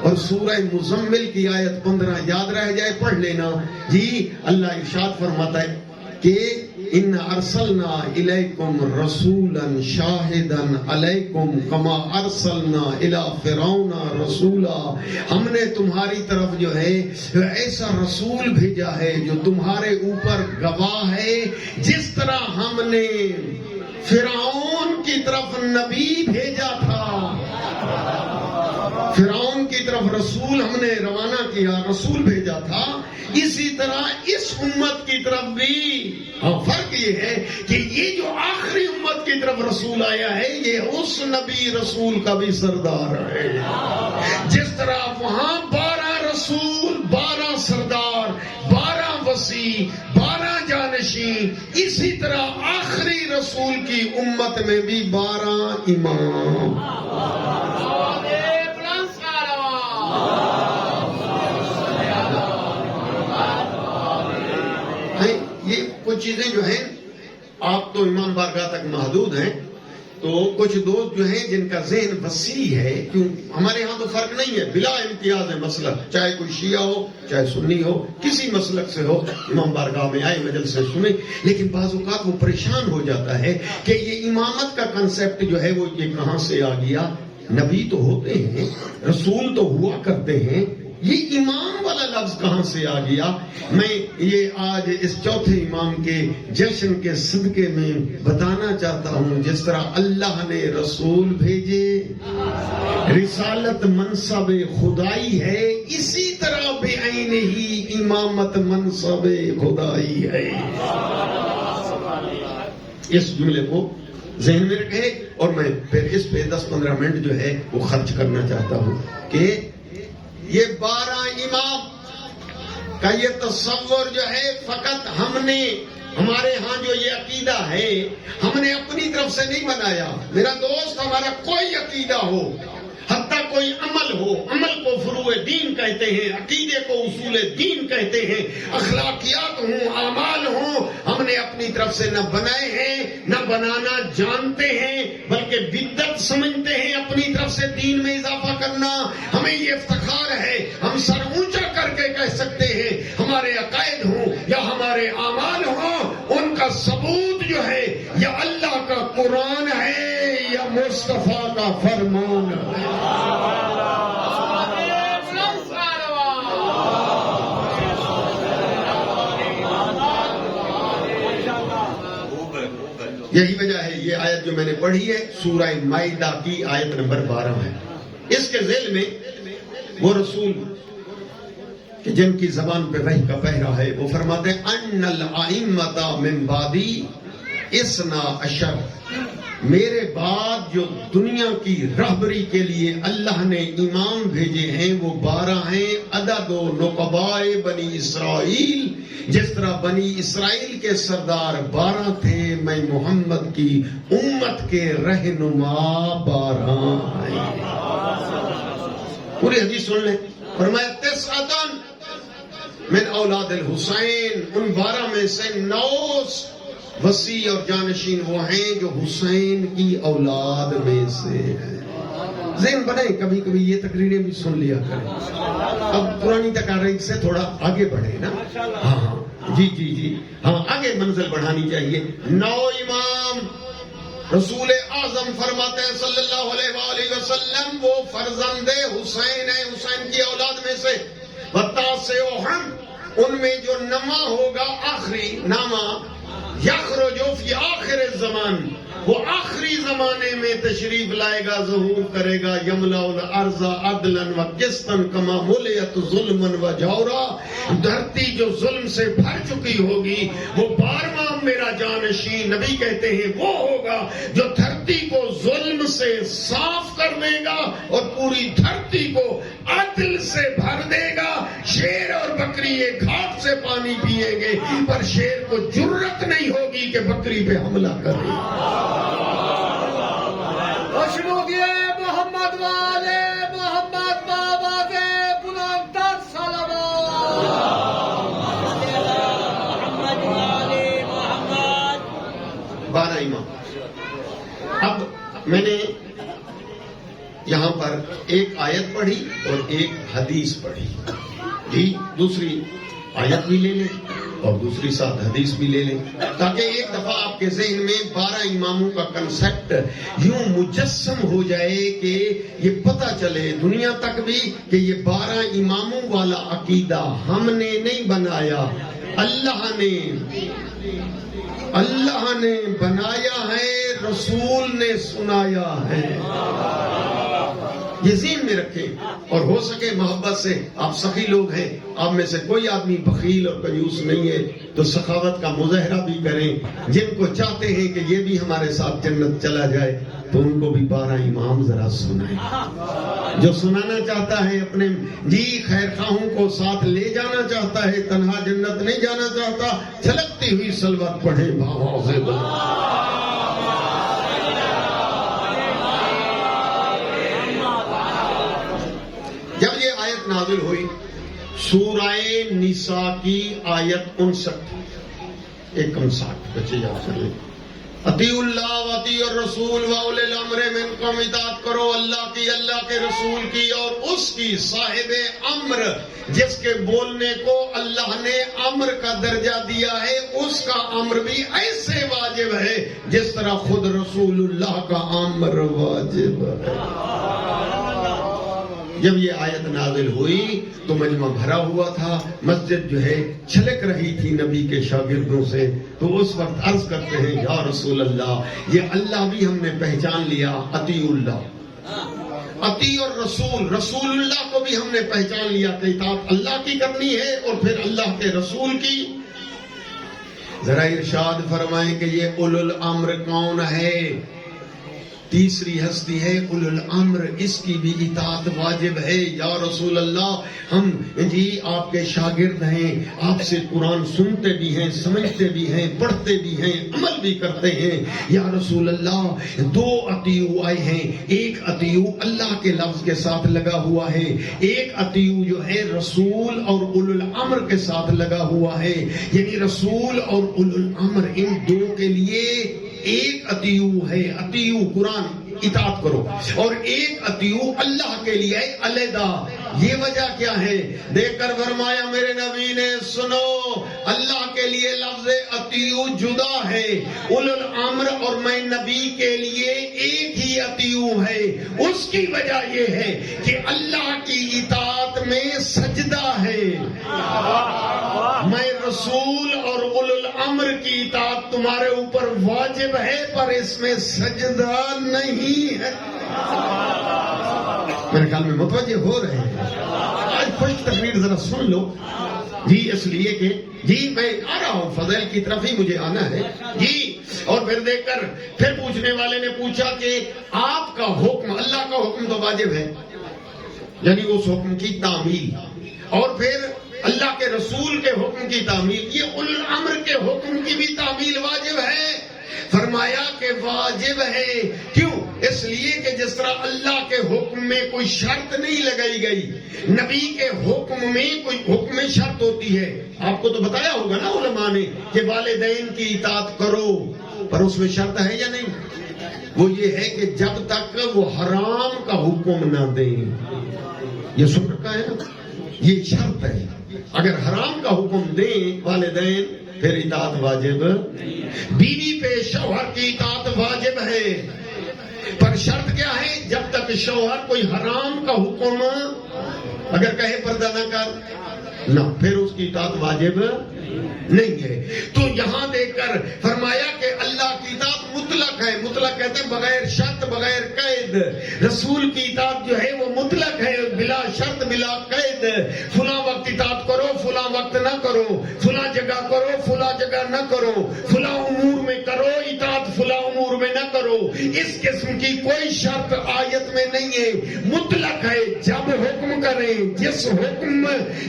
اور سورہ مزمل کی آیت 15 یاد رہ جائے، پڑھ لینا جی۔ اللہ ارشاد فرماتا ہے کہ ان ارسلنا الیکم رسولا شاہدا علیکم کما ارسلنا الی فرعون رسولا، ہم نے تمہاری طرف جو ہے ایسا رسول بھیجا ہے جو تمہارے اوپر گواہ ہے، جس طرح ہم نے فرعون کی طرف نبی بھیجا تھا، فرعون کی طرف رسول ہم نے روانہ کیا، رسول بھیجا تھا، اسی طرح اس امت کی طرف بھی۔ فرق یہ ہے کہ یہ جو آخری امت کی طرف رسول آیا ہے یہ اس نبی رسول کا بھی سردار ہے۔ جس طرح وہاں 12 رسول، 12 سردار، 12 وسیع، 12 جانشین، اسی طرح آخری رسول کی امت میں بھی 12 امام۔ یہ کچھ چیزیں جو ہیں، آپ تو امام بارگاہ تک محدود ہیں، تو کچھ دوست جو ہیں جن کا ذہن وسیع ہے، کیوں ہمارے ہاں تو فرق نہیں ہے، بلا امتیاز ہے مسلک، چاہے کوئی شیعہ ہو چاہے سنی ہو، کسی مسلک سے ہو، امام بارگاہ میں آئے، مجلس سے سنیں۔ لیکن بعض اوقات وہ پریشان ہو جاتا ہے کہ یہ امامت کا کنسیپٹ جو ہے وہ یہ کہاں سے آ گیا؟ نبی تو ہوتے ہیں، رسول تو ہوا کرتے ہیں، یہ امام والا لفظ کہاں سے آ گیا؟ میں یہ آج اس چوتھے امام کے جشن کے صدقے میں بتانا چاہتا ہوں، جس طرح اللہ نے رسول بھیجے، رسالت منصب خدائی ہے، اسی طرح بعین ہی امامت منصب خدائی ہے۔ اس جملے کو ذہن میں رکھے، اور میں پھر اس پہ 10-15 منٹ جو ہے وہ خرچ کرنا چاہتا ہوں کہ یہ 12 امام کا یہ تصور جو ہے فقط ہم نے، ہمارے ہاں جو یہ عقیدہ ہے ہم نے اپنی طرف سے نہیں بنایا۔ میرا دوست، ہمارا کوئی عقیدہ ہو، حتیٰ کوئی عمل ہو، عمل کو فروع دین کہتے ہیں، عقیدے کو اصول دین کہتے ہیں، اخلاقیات ہوں، اعمال ہوں، ہم نے اپنی طرف سے نہ بنائے ہیں نہ بنانا جانتے ہیں، بلکہ بدعت سمجھتے ہیں اپنی طرف سے دین میں اضافہ کرنا۔ ہمیں یہ افتخار ہے، ہم سر اونچا کر کے کہہ سکتے ہیں ہمارے عقائد ہوں یا ہمارے اعمال ہوں، ان کا ثبوت جو ہے یا اللہ کا قرآن ہے یا مصطفیٰ کا فرمان ہے۔ یہی وجہ ہے یہ آیت جو میں نے پڑھی ہے سورہ مائدہ کی آیت نمبر 12 ہے۔ اس کے ذیل میں وہ رسول کہ جن کی زبان پہ وحی کا پہرا ہے وہ فرماتے ہیں ان الائمۃ من بعدی 12، میرے بعد جو دنیا کی رہبری کے لیے اللہ نے امام بھیجے ہیں وہ 12 ہیں، عدد و نقبائے بنی اسرائیل، جس طرح بنی اسرائیل کے سردار 12 تھے، میں محمد کی امت کے رہنما 12 ہیں۔ پوری حدیث سن لیں، فرمایا تسعتن من اولاد الحسین، ان 12 میں سے 9 وسیع اور جانشین وہ ہیں جو حسین کی اولاد میں سے ہیں۔ ذہن بنائیں، کبھی کبھی یہ تقریریں بھی سن لیا کریں۔ اب پرانی تقاریر سے تھوڑا آگے بڑھے نا، ہاں جی ہاں، آگے منزل بڑھانی چاہیے۔ 9 امام، رسول اعظم فرماتے ہیں صلی اللہ علیہ وآلہ وسلم وہ فرزند حسین ہیں، حسین کی اولاد میں سے۔ وتاسعہم، ان میں جو نواں ہوگا، آخری نامہ، یخرج فی آخر الزمان، وہ آخری زمانے میں تشریف لائے گا، ظہور کرے گا، یملا الارض عدلا و قسطا کما ملئت ظلما و جورا، دھرتی جو ظلم سے بھر چکی ہوگی، وہ 12واں میرا جانشین نبی کہتے ہیں وہ ہوگا جو دھرتی کو ظلم سے صاف کر دے گا اور پوری دھرتی کو عدل سے بھر دے گا۔ شیر اور بکری ایک گھاٹ سے پانی پیئیں گے، پر شیر کو جرت نہیں ہوگی کہ بکری پہ حملہ کرے۔ محمد والے محمد بابا کے بلند تر صلوات۔ 12 امام۔ اب میں نے یہاں پر ایک آیت پڑھی اور ایک حدیث پڑھی، جی دوسری آیت بھی لے لیں اور دوسری ساتھ حدیث بھی لے لیں، تاکہ ایک دفعہ آپ کے ذہن میں 12 اماموں کا کنسیپٹ یوں مجسم ہو جائے کہ یہ پتہ چلے دنیا تک بھی کہ یہ 12 اماموں والا عقیدہ ہم نے نہیں بنایا، اللہ نے بنایا ہے، رسول نے سنایا ہے۔ یہ ذہن میں رکھیں، اور ہو سکے محبت سے، آپ سخی لوگ ہیں، آپ میں سے کوئی آدمی بخیل اور کنجوس نہیں ہے تو سخاوت کا مظاہرہ بھی کریں۔ جن کو چاہتے ہیں کہ یہ بھی ہمارے ساتھ جنت چلا جائے تو ان کو بھی 12 امام ذرا سنائیں۔ جو سنانا چاہتا ہے اپنے خیر خواہوں کو ساتھ لے جانا چاہتا ہے، تنہا جنت نہیں جانا چاہتا، چھلکتی ہوئی سلوت پڑھے بھاؤں سے جب یہ آیت نازل ہوئی، سورہ نساء کی آیت 59، 59 بچے یاد کر لیں، اطیعوا اللہ و اطیعوا الرسول و اولی الامر منکم، اطاعت کرو اللہ کی، اللہ کے رسول کی اور اس کی صاحب امر، جس کے بولنے کو اللہ نے امر کا درجہ دیا ہے، اس کا امر بھی ایسے واجب ہے جس طرح خود رسول اللہ کا امر واجب ہے۔ جب یہ آیت نازل ہوئی تو مجمع بھرا ہوا تھا، مسجد جو ہے چھلک رہی تھی نبی کے شاگردوں سے، تو اس وقت عرض کرتے ہیں یا رسول اللہ، یہ اللہ بھی ہم نے پہچان لیا، اطیع اللہ، اطیع الرسول، رسول اللہ کو بھی ہم نے پہچان لیا کہ اطاعت اللہ کی کرنی ہے اور پھر اللہ کے رسول کی۔ ذرا ارشاد فرمائیں کہ یہ اولو الامر کون ہے؟ تیسری ہستی ہے اولو الامر، اس کی بھی اطاعت واجب ہے۔ یا رسول اللہ، ہم آپ کے شاگرد ہیں، آپ سے قرآن سنتے بھی ہیں، سمجھتے بھی ہیں، پڑھتے بھی ہیں، عمل بھی کرتے ہیں۔ یا رسول اللہ، 2 اطیعو آئے ہیں، ایک اطیعو اللہ کے لفظ کے ساتھ لگا ہوا ہے، ایک اطیعو جو ہے رسول اور اولو الامر کے ساتھ لگا ہوا ہے، یعنی رسول اور اولو الامر ان 2 کے لیے ایک اطیعو ہے، اطیعو قرآن اطاعت کرو، اور ایک اطیعو اللہ کے لیے علیحدہ۔ یہ وجہ کیا ہے؟ دیکھ کر فرمایا میرے نبی نے، سنو، اللہ کے لیے لفظ اطیعو جدا ہے، اولو الامر اور میں نبی کے لیے ایک ہی اطیعو ہے۔ اس کی وجہ یہ ہے کہ اللہ کی اطاعت میں سجدہ ہے، میں رسول اور اولو الامر کی اطاعت تمہارے اوپر واجب ہے، پر اس میں سجدہ نہیں ہے۔ میرے خیال میں متوجہ ہو رہے ہیں؟ آج خوش تقریر ذرا سن لو، اس لیے کہ میں آ رہا ہوں، فضائل کی طرف ہی مجھے آنا ہے۔ اور پھر دیکھ کر پھر پوچھنے والے نے پوچھا کہ آپ کا حکم، اللہ کا حکم تو واجب ہے، یعنی اس حکم کی تعمیل، اور پھر اللہ کے رسول کے حکم کی تعمیل، یہ اولو الامر کے حکم کی بھی تعمیل واجب ہے۔ فرمایا کہ واجب ہے، کیوں؟ اس لیے کہ جس طرح اللہ کے حکم میں کوئی شرط نہیں لگائی گئی، نبی کے حکم میں کوئی حکم میں شرط ہوتی ہے۔ آپ کو تو بتایا ہوگا نا علماء نے کہ والدین کی اطاعت کرو، پر اس میں شرط ہے یا نہیں؟ وہ یہ ہے کہ جب تک وہ حرام کا حکم نہ دیں، یہ سن رکھا ہے نا، یہ شرط ہے۔ اگر حرام کا حکم دیں والدین پھر اطاعت واجب، بیوی پہ شوہر کی اطاعت واجب ہے، پر شرط کیا ہے؟ جب تک شوہر کوئی حرام کا حکم اگر کہے پردہ نہ کر نہ، پھر اس کی اطاعت واجب نہیں ہے۔ تو یہاں دیکھ کر فرمایا کہ اللہ کی اطاعت مطلق ہے، مطلق کہتے ہیں بغیر شرط بغیر قید، رسول کی اطاعت جو ہے وہ مطلق ہے، بلا شرط بلا قید، فلاں وقت اطاعت کرو فلاں وقت نہ کرو، فلاں جگہ کرو فلاں جگہ نہ کرو، فلاں امور میں کرو اطاعت فلاں امور میں نہ کرو، اس قسم کی کوئی شرط آیت میں نہیں ہے، مطلق ہے۔ جب حکم کریں،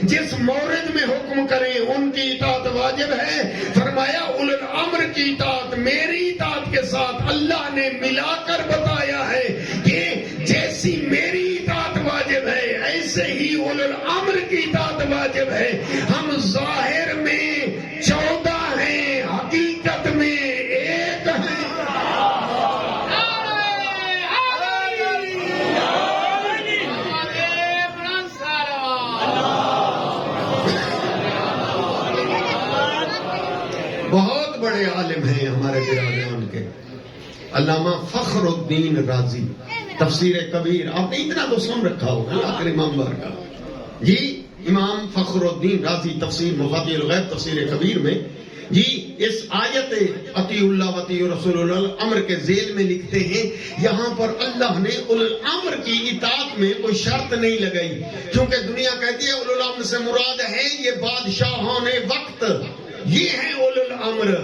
جس مورد میں حکم کریں ان کی اطاعت واجب ہے۔ فرمایا اولو الامر کی اطاعت میری اطاعت کے ساتھ اللہ نے ملا کر بتایا ہے کہ جیسی میری اطاعت واجب ہے ایسے ہی اولو الامر کی اطاعت واجب ہے۔ ہم ظاہر میں 14 ہیں، حقیقت میں ایک ہیں۔ بہت بڑے عالم ہیں ہمارے برادران کے، علامہ فخر الدین رازی، تفسیر کبیر، آپ نے اتنا تو سن رکھا ہوگا آخر امام بار کا جی، امام فخر الدین رازی تفسیر مفاتیح الغیب تفسیر کبیر میں جی اس آیت اطیع اللہ و اطیع رسول اللہ امر کے ذیل میں لکھتے ہیں، یہاں پر اللہ نے اولو الامر کی اطاعت میں کوئی شرط نہیں لگائی، کیونکہ دنیا کہتی ہے اولو الامر سے مراد ہے یہ بادشاہان وقت، یہ ہیں اولو الامر۔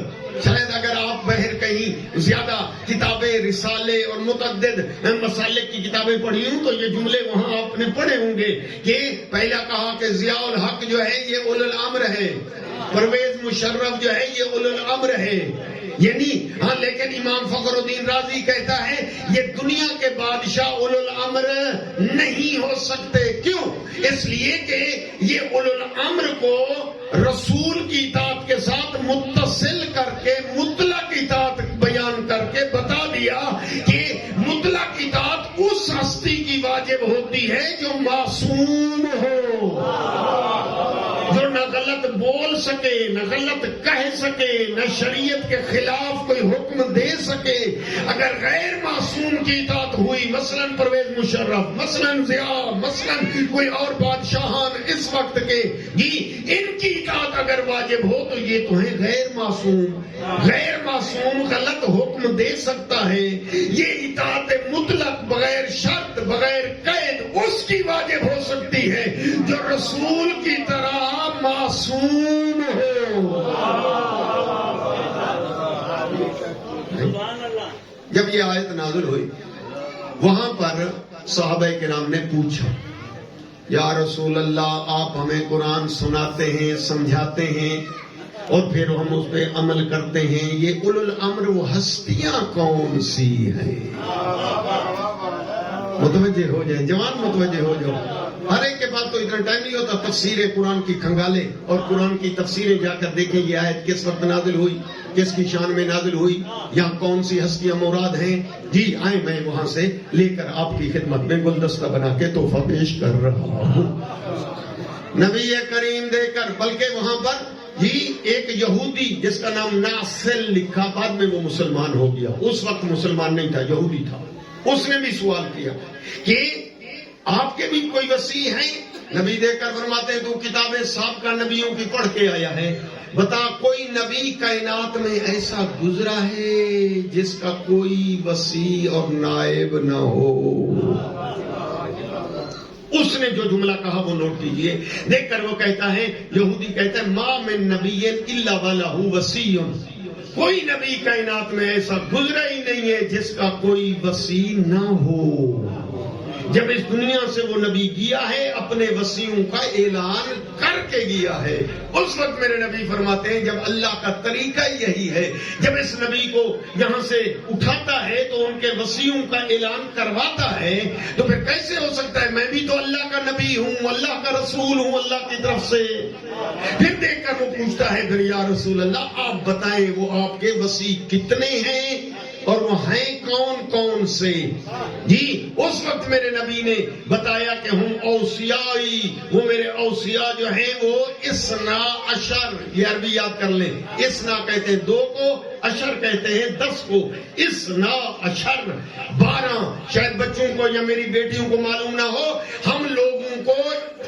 شاید اگر آپ باہر کہیں زیادہ کتابیں رسالے اور متعدد مسالک کی کتابیں پڑھی ہوں تو یہ جملے وہاں آپ نے پڑھے ہوں گے کہ پہلا کہا کہ ضیاء الحق جو ہے یہ اولو الامر ہے، پرویز مشرف جو ہے یہ اولو الامر ہے، یعنی ہاں، لیکن امام فخر الدین رازی کہتا ہے یہ دنیا کے بادشاہ اولو الامر نہیں ہو سکتے۔ کیوں؟ اس لیے کہ یہ اولو الامر کو رسول کی اطاعت کے ساتھ متصل کر کے مطلق اطاعت بیان کر کے بتا دیا کہ مطلق اطاعت اس ہستی کی واجب ہوتی ہے جو معصوم ہو، جو نہ غلط بول سکے نہ غلط کہہ سکے نہ شریعت کے خلاف کوئی حکم دے سکے۔ اگر غیر معصوم کی اطاعت ہوئی، مثلا پرویز مشرف، مثلا ضیاء، مثلا کوئی اور بادشاہان اس وقت کے جی، ان کی اطاعت اگر واجب ہو تو یہ تو ہے غیر معصوم، غیر معصوم غلط حکم دے سکتا ہے، یہ اطاعت مطلق بغیر شرط بغیر قید اس کی واجب ہو سکتی ہے جو رسول کی طرح معصوم ہو۔ جب یہ آیت نازل ہوئی وہاں پر صحابہ کرام نے پوچھا یا رسول اللہ آپ ہمیں قرآن سناتے ہیں سمجھاتے ہیں اور پھر ہم اس پہ عمل کرتے ہیں، یہ اولو الامر وہ ہستیاں کون سی ہیں؟ متوجہ ہو جائیں جوان، متوجہ ہو جاؤ۔ ہر ایک کے پاس تو اتنا ٹائم نہیں ہوتا تفسیر قرآن کی کھنگالے اور قرآن کی تفسیریں جا کر دیکھیں یہ آیت کس وقت نازل ہوئی، کس کی شان میں نازل ہوئی، یہاں کون سی ہستیاں مراد ہیں۔ جی آئیں، میں وہاں سے لے کر آپ کی خدمت میں گلدستہ بنا کے تحفہ پیش کر رہا ہوں نبی کریم دے کر، بلکہ وہاں پر جی ایک یہودی جس کا نام ناصل لکھا، بعد میں وہ مسلمان ہو گیا، اس وقت مسلمان نہیں تھا، یہودی تھا، اس نے بھی سوال کیا کہ آپ کے بھی کوئی وسیع ہیں؟ نبی دے کر فرماتے ہیں تو کتابیں سابقہ نبیوں کی پڑھ کے آیا ہے، بتا کوئی نبی کائنات میں ایسا گزرا ہے جس کا کوئی وسیع اور نائب نہ ہو؟ اس نے جو جملہ کہا وہ نوٹ کیجئے، دیکھ کر وہ کہتا ہے، یہودی کہتا ہے ما من نبی الا ولہ وسیع، کوئی نبی کائنات میں ایسا گزرا ہی نہیں ہے جس کا کوئی وصی نہ ہو. جب اس دنیا سے وہ نبی گیا ہے اپنے وصیوں کا اعلان کر کے گیا ہے. اس وقت میرے نبی فرماتے ہیں جب اللہ کا طریقہ یہی ہے, جب اس نبی کو یہاں سے اٹھاتا ہے تو ان کے وصیوں کا اعلان کرواتا ہے, تو پھر کیسے ہو سکتا ہے میں بھی تو اللہ کا نبی ہوں, اللہ کا رسول ہوں اللہ کی طرف سے. پھر دیکھ کر وہ پوچھتا ہے پھر یا رسول اللہ آپ بتائیں وہ آپ کے وصی کتنے ہیں اور وہ ہیں کون کون سے. جی اس وقت میرے نبی نے بتایا کہ ہم اوصیائی, وہ میرے اوصیا جو ہیں وہ اسنا عشر, یہ عربی یاد کر لیں, اسنا کہتے ہیں 2 کو, عشر کہتے ہیں 10 کو. اسنا عشر 12. شاید بچوں کو یا میری بیٹیوں کو معلوم نہ ہو, ہم لوگوں کو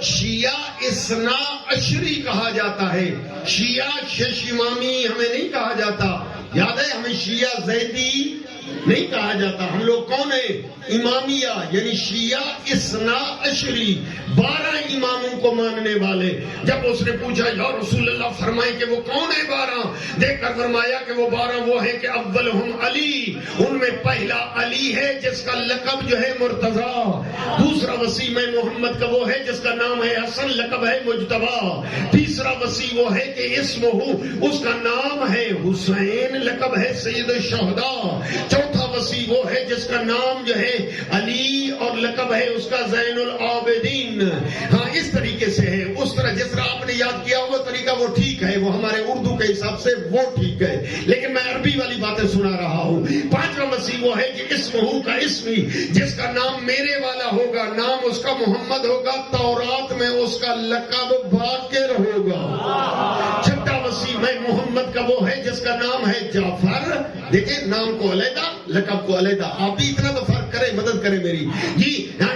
شیعہ اسنا عشری کہا جاتا ہے. شیعہ 6 امامی ہمیں نہیں کہا جاتا, یاد ہے ہمیں شیعہ زیدی نہیں کہا جاتا. ہم لوگ کون ہیں؟ امامیہ, یعنی شیعہ اسنا عشری, 12 اماموں کو ماننے والے. جب اس نے پوچھا یا رسول اللہ فرمائیں کہ وہ کون ہے 12, دیکھ کر فرمایا کہ وہ 12 وہ ہیں کہ اولہم علی, ان میں پہلا علی ہے جس کا لقب جو ہے مرتضیٰ. دوسرا وصی میں محمد کا وہ ہے جس کا نام ہے حسن, لقب ہے مجتبیٰ. تیسرا وصی وہ ہے کہ اسمہ, اس کا نام ہے حسین, لقب ہے سید الشہداء. چوتھا وصی وہ ہے جس کا نام جو ہے علی اور لقب ہے اس کا زین العابدین. ہاں اس طریقے سے ہے, اس طرح جس طرح آپ نے یاد کیا وہ طریقہ وہ ٹھیک ہے, وہ ہمارے اردو کے حساب سے وہ ٹھیک ہے, لیکن میں عربی والی باتیں سنا رہا ہوں. پانچواں وصی وہ ہے کہ اسمہ کا اسمی, جس کا نام میرے والا ہوگا, نام اس کا محمد ہوگا, تورات میں اس کا لقب باقر ہوگا. چھٹا وصی میں محمد کا وہ ہے جس کا نام ہے جعفر. دیکھیں نام کو علیحدہ لقب کو علیحدہ, آپ بھی اتنا تو فرق کریں, مدد کریں میری. جی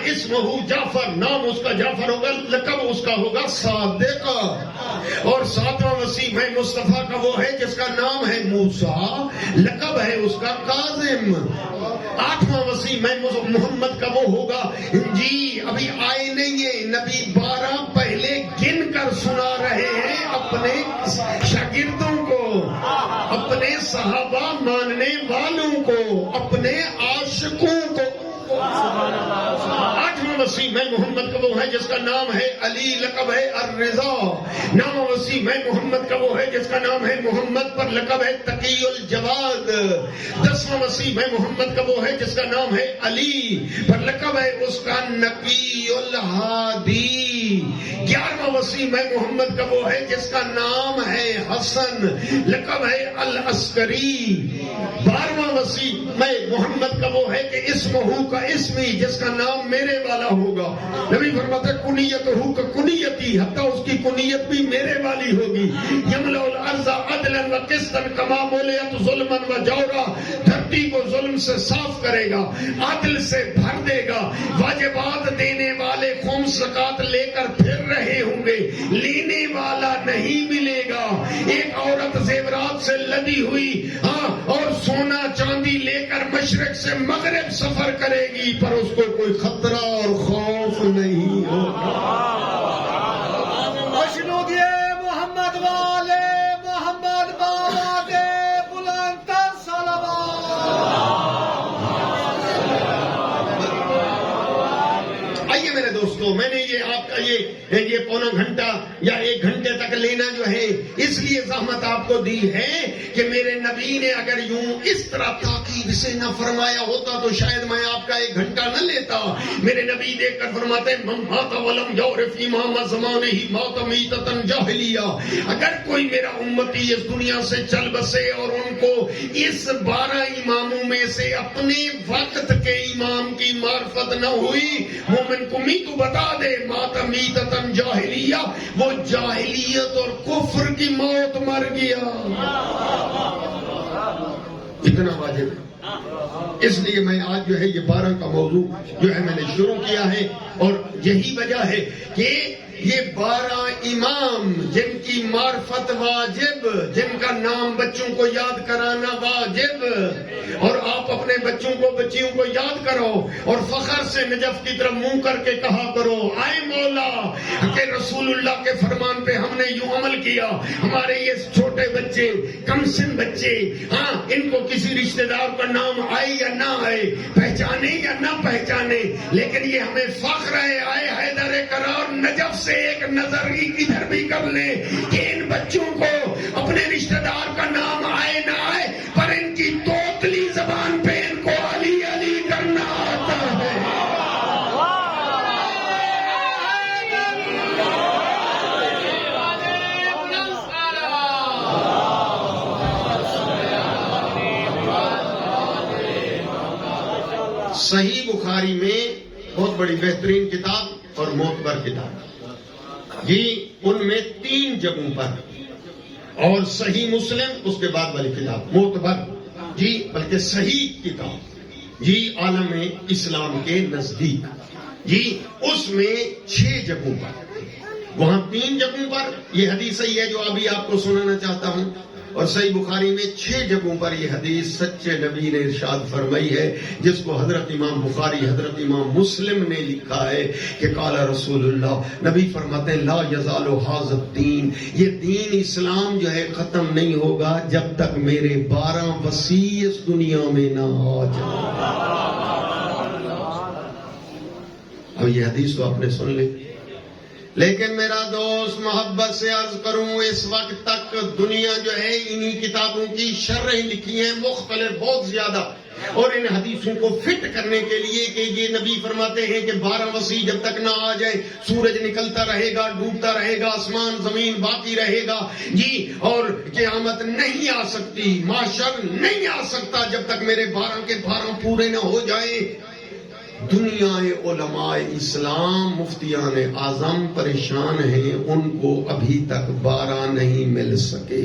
اسمہ جعفر, نام اس کا جعفر ہوگا, لقب اس کا ہوگا صادق. اور ساتواں وصی میں مصطفیٰ کا وہ ہے جس کا نام ہے موسیٰ, لقب ہے اس کا کاظم. آٹھواں وصی میں محمد کا وہ ہوگا, جی ابھی آئے نہیں ہے نبی, 12 پہلے گن کر سنا رہے ہیں اپنے شاگردوں کو, اپنے صحابہ ماننے والوں کو, اپنے عاشقوں کو. آٹھواں وصی میں محمد کا وہ ہے جس کا نام ہے علی, لقب ہے الرضا. نواں وصی میں محمد کا وہ ہے جس کا نام ہے محمد, پر لقب ہے تقی الجواد. 10واں وصی میں محمد کا وہ ہے جس کا نام ہے علی, پر لقب ہے اس کا نقی الہادی. 11واں وصی میں محمد کا وہ ہے جس کا نام ہے حسن, لقب ہے العسکری. 12واں وصی میں محمد کا وہ ہے کہ اسمہ کا اسمی, جس کا نام میرے والا ہوگا. نبی فرماتا ہے کنیتہ کا کنیتی, حتیٰ اس کی کنیت بھی میرے والی ہوگی. یملأ الارض عدلا و قسطا کما ملئت ظلما و جورا, دھرتی کو ظلم سے صاف کرے گا, عدل سے بھر دے گا. واجبات دینے والے خمس زکات لے کر پھر رہے ہوں گے, لینے والا نہیں ملے گا. ایک عورت زیورات سے لدی ہوئی اور سونا چاندی لے کر مشرق سے مغرب سفر کرے گی, پر اس کو کوئی خطرہ اور خوف نہیں ہوگا. محمد والے محمد بابا کے بلند تر صلوات. آئیے میرے دوستو, میں نے یہ آپ کا یہ پونا گھنٹہ یا 1 گھنٹے تک لینا جو ہے اس لیے زحمت آپ کو دی ہے کہ میرے نبی نے اگر یوں اس طرح تاکید سے نہ فرمایا ہوتا تو شاید میں آپ کا 1 گھنٹہ نہ لیتا. میرے نبی دیکھ کر فرماتے ہیں من مات ولم یعرف امام زمانہ مات میتۃ جاہلیہ. اگر کوئی میرا امتی اس دنیا سے چل بسے اور ان کو اس 12 اماموں میں سے اپنے وقت کے امام کی معرفت نہ ہوئی, مومن کو تو بتا دے مات میتۃ جاہلیہ, وہ جاہلیت اور کفر کی موت مر گیا. اتنا واجب ہے. اس لیے میں آج جو ہے یہ 12 کا موضوع جو ہے میں نے شروع کیا ہے, اور یہی وجہ ہے کہ یہ 12 امام جن کی معرفت واجب, جن کا نام بچوں کو یاد کرانا واجب, اور آپ اپنے بچوں کو بچیوں کو یاد کرو اور فخر سے نجف کی طرف منہ کر کے کہا کرو, آئے مولا کہ رسول اللہ کے فرمان پہ ہم نے یوں عمل کیا. ہمارے یہ چھوٹے بچے, کم سن بچے, ہاں ان کو کسی رشتہ دار کا نام آئے یا نہ آئے, پہچانے یا نہ پہچانے, لیکن یہ ہمیں فخر ہے آئے حیدر کرار نجف سے ایک نظر ادھر بھی کر لیں کہ ان بچوں کو اپنے رشتہ دار کا نام آئے نہ آئے, پر ان کی توتلی زبان پہ ان کو علی علی کرنا آتا ہے. صحیح بخاری میں بہت بڑی بہترین کتاب اور معتبر کتاب جی, ان میں 3 جگہوں پر, اور صحیح مسلم اس کے بعد والی کتاب معتبر جی, بلکہ صحیح کتاب جی عالم اسلام کے نزدیک جی, اس میں 6 جگہوں پر, وہاں 3 جگہوں پر یہ حدیث صحیح ہے جو ابھی آپ کو سنانا چاہتا ہوں, اور صحیح بخاری میں 6 جگہوں پر یہ حدیث سچے نبی نے ارشاد فرمائی ہے, جس کو حضرت امام بخاری حضرت امام مسلم نے لکھا ہے کہ قال رسول اللہ, نبی فرماتے ہیں لا یزال ھذا الدین, یہ دین اسلام جو ہے ختم نہیں ہوگا جب تک میرے 12 وصی اس دنیا میں نہ آ جائیں. اب یہ حدیث تو آپ نے سن لی, لیکن میرا دوست محبت سے عرض کروں, اس وقت تک دنیا جو ہے انہی کتابوں کی شرحیں لکھی ہیں مختلف بہت زیادہ, اور ان حدیثوں کو فٹ کرنے کے لیے کہ یہ نبی فرماتے ہیں کہ 12 وصی جب تک نہ آ جائیں سورج نکلتا رہے گا, ڈوبتا رہے گا, آسمان زمین باقی رہے گا جی, اور قیامت نہیں آ سکتی, معاشر نہیں آ سکتا جب تک میرے 12 کے 12 پورے نہ ہو جائیں. دنیا علماء اسلام مفتیان اعظم پریشان ہیں, ان کو ابھی تک 12 نہیں مل سکے.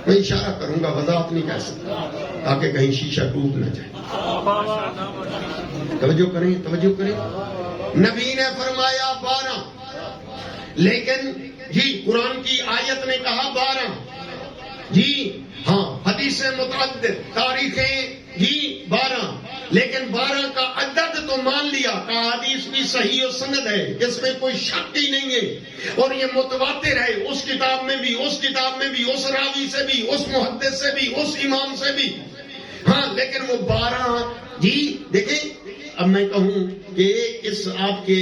میں اشارہ کروں گا, وضاحت نہیں کہہ سکتا تاکہ کہیں شیشہ ٹوٹ نہ جائے. توجہ کریں, توجہ کریں. نبی نے فرمایا 12, لیکن جی قرآن کی آیت نے کہا 12 جی, ہاں حدیث متعدد, تاریخیں جی 12, لیکن 12 کا عدد تو مان لیا کہ حدیث بھی صحیح و سند ہے, اس میں کوئی شک ہی نہیں ہے, اور یہ متواتر ہے اس کتاب میں بھی, اس کتاب میں بھی, اس راوی سے بھی, اس محدث سے بھی, اس امام سے بھی, ہاں, لیکن وہ 12 جی دیکھیں. اب میں کہوں کہ اس آپ کے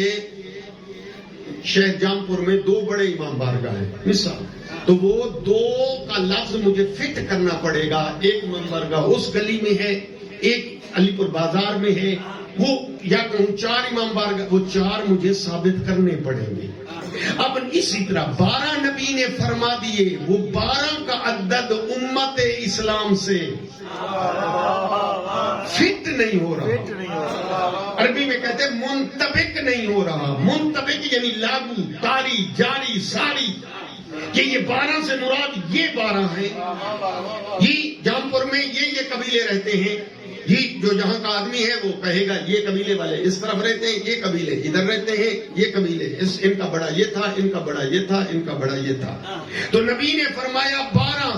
شہر جامپور میں 2 بڑے امام بارگاہ ہیں مثال, تو وہ 2 کا لفظ مجھے فٹ کرنا پڑے گا. ایک امام بارگاہ اس گلی میں ہے, ایک علی پور بازار میں ہے, وہ یا کہوں 4 امام بارگاہ, وہ 4 مجھے ثابت کرنے پڑیں گے. اب اسی طرح 12 نبی نے فرما دیے, وہ 12 کا عدد امت اسلام سے فٹ نہیں ہو رہا. عربی میں کہتے ہیں منطبق نہیں ہو رہا. منطبق یعنی لاگو, طاری, جاری, ساری, کہ یہ 12 سے مراد یہ 12 ہیں. یہ جامپور میں یہ قبیلے رہتے ہیں جی, جو جہاں کا آدمی ہے وہ کہے گا یہ قبیلے والے اس طرف رہتے ہیں, یہ قبیلے ادھر رہتے ہیں, یہ قبیلے ان کا بڑا یہ تھا, ان کا بڑا یہ تھا, ان کا بڑا یہ تھا. تو نبی نے فرمایا 12,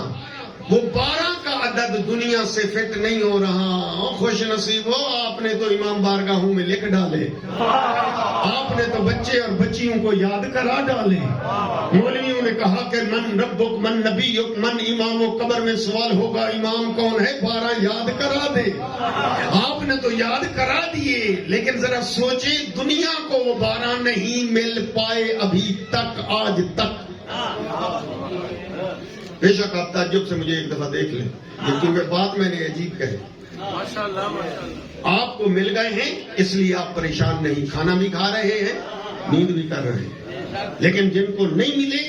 وہ 12 کا عدد دنیا سے فٹ نہیں ہو رہا. خوش نصیب ہو آپ نے تو امام بارگاہوں میں لکھ ڈالے, آپ نے تو بچے اور بچیوں کو یاد کرا ڈالے. مولویوں نے کہا کہ من ربک من نبیک من امامک, قبر میں سوال ہوگا امام کون ہے, 12 یاد کرا دے. آپ نے تو یاد کرا دیے, لیکن ذرا سوچیں دنیا کو وہ 12 نہیں مل پائے ابھی تک, آج تک. بے شک آپ تعجب سے مجھے ایک دفعہ دیکھ لیں, کیونکہ بات میں نے عجیب کہی. آپ کو مل گئے ہیں اس لیے آپ پریشان نہیں, کھانا بھی کھا رہے ہیں, نیند بھی کر رہے ہیں. لیکن جن کو نہیں ملے,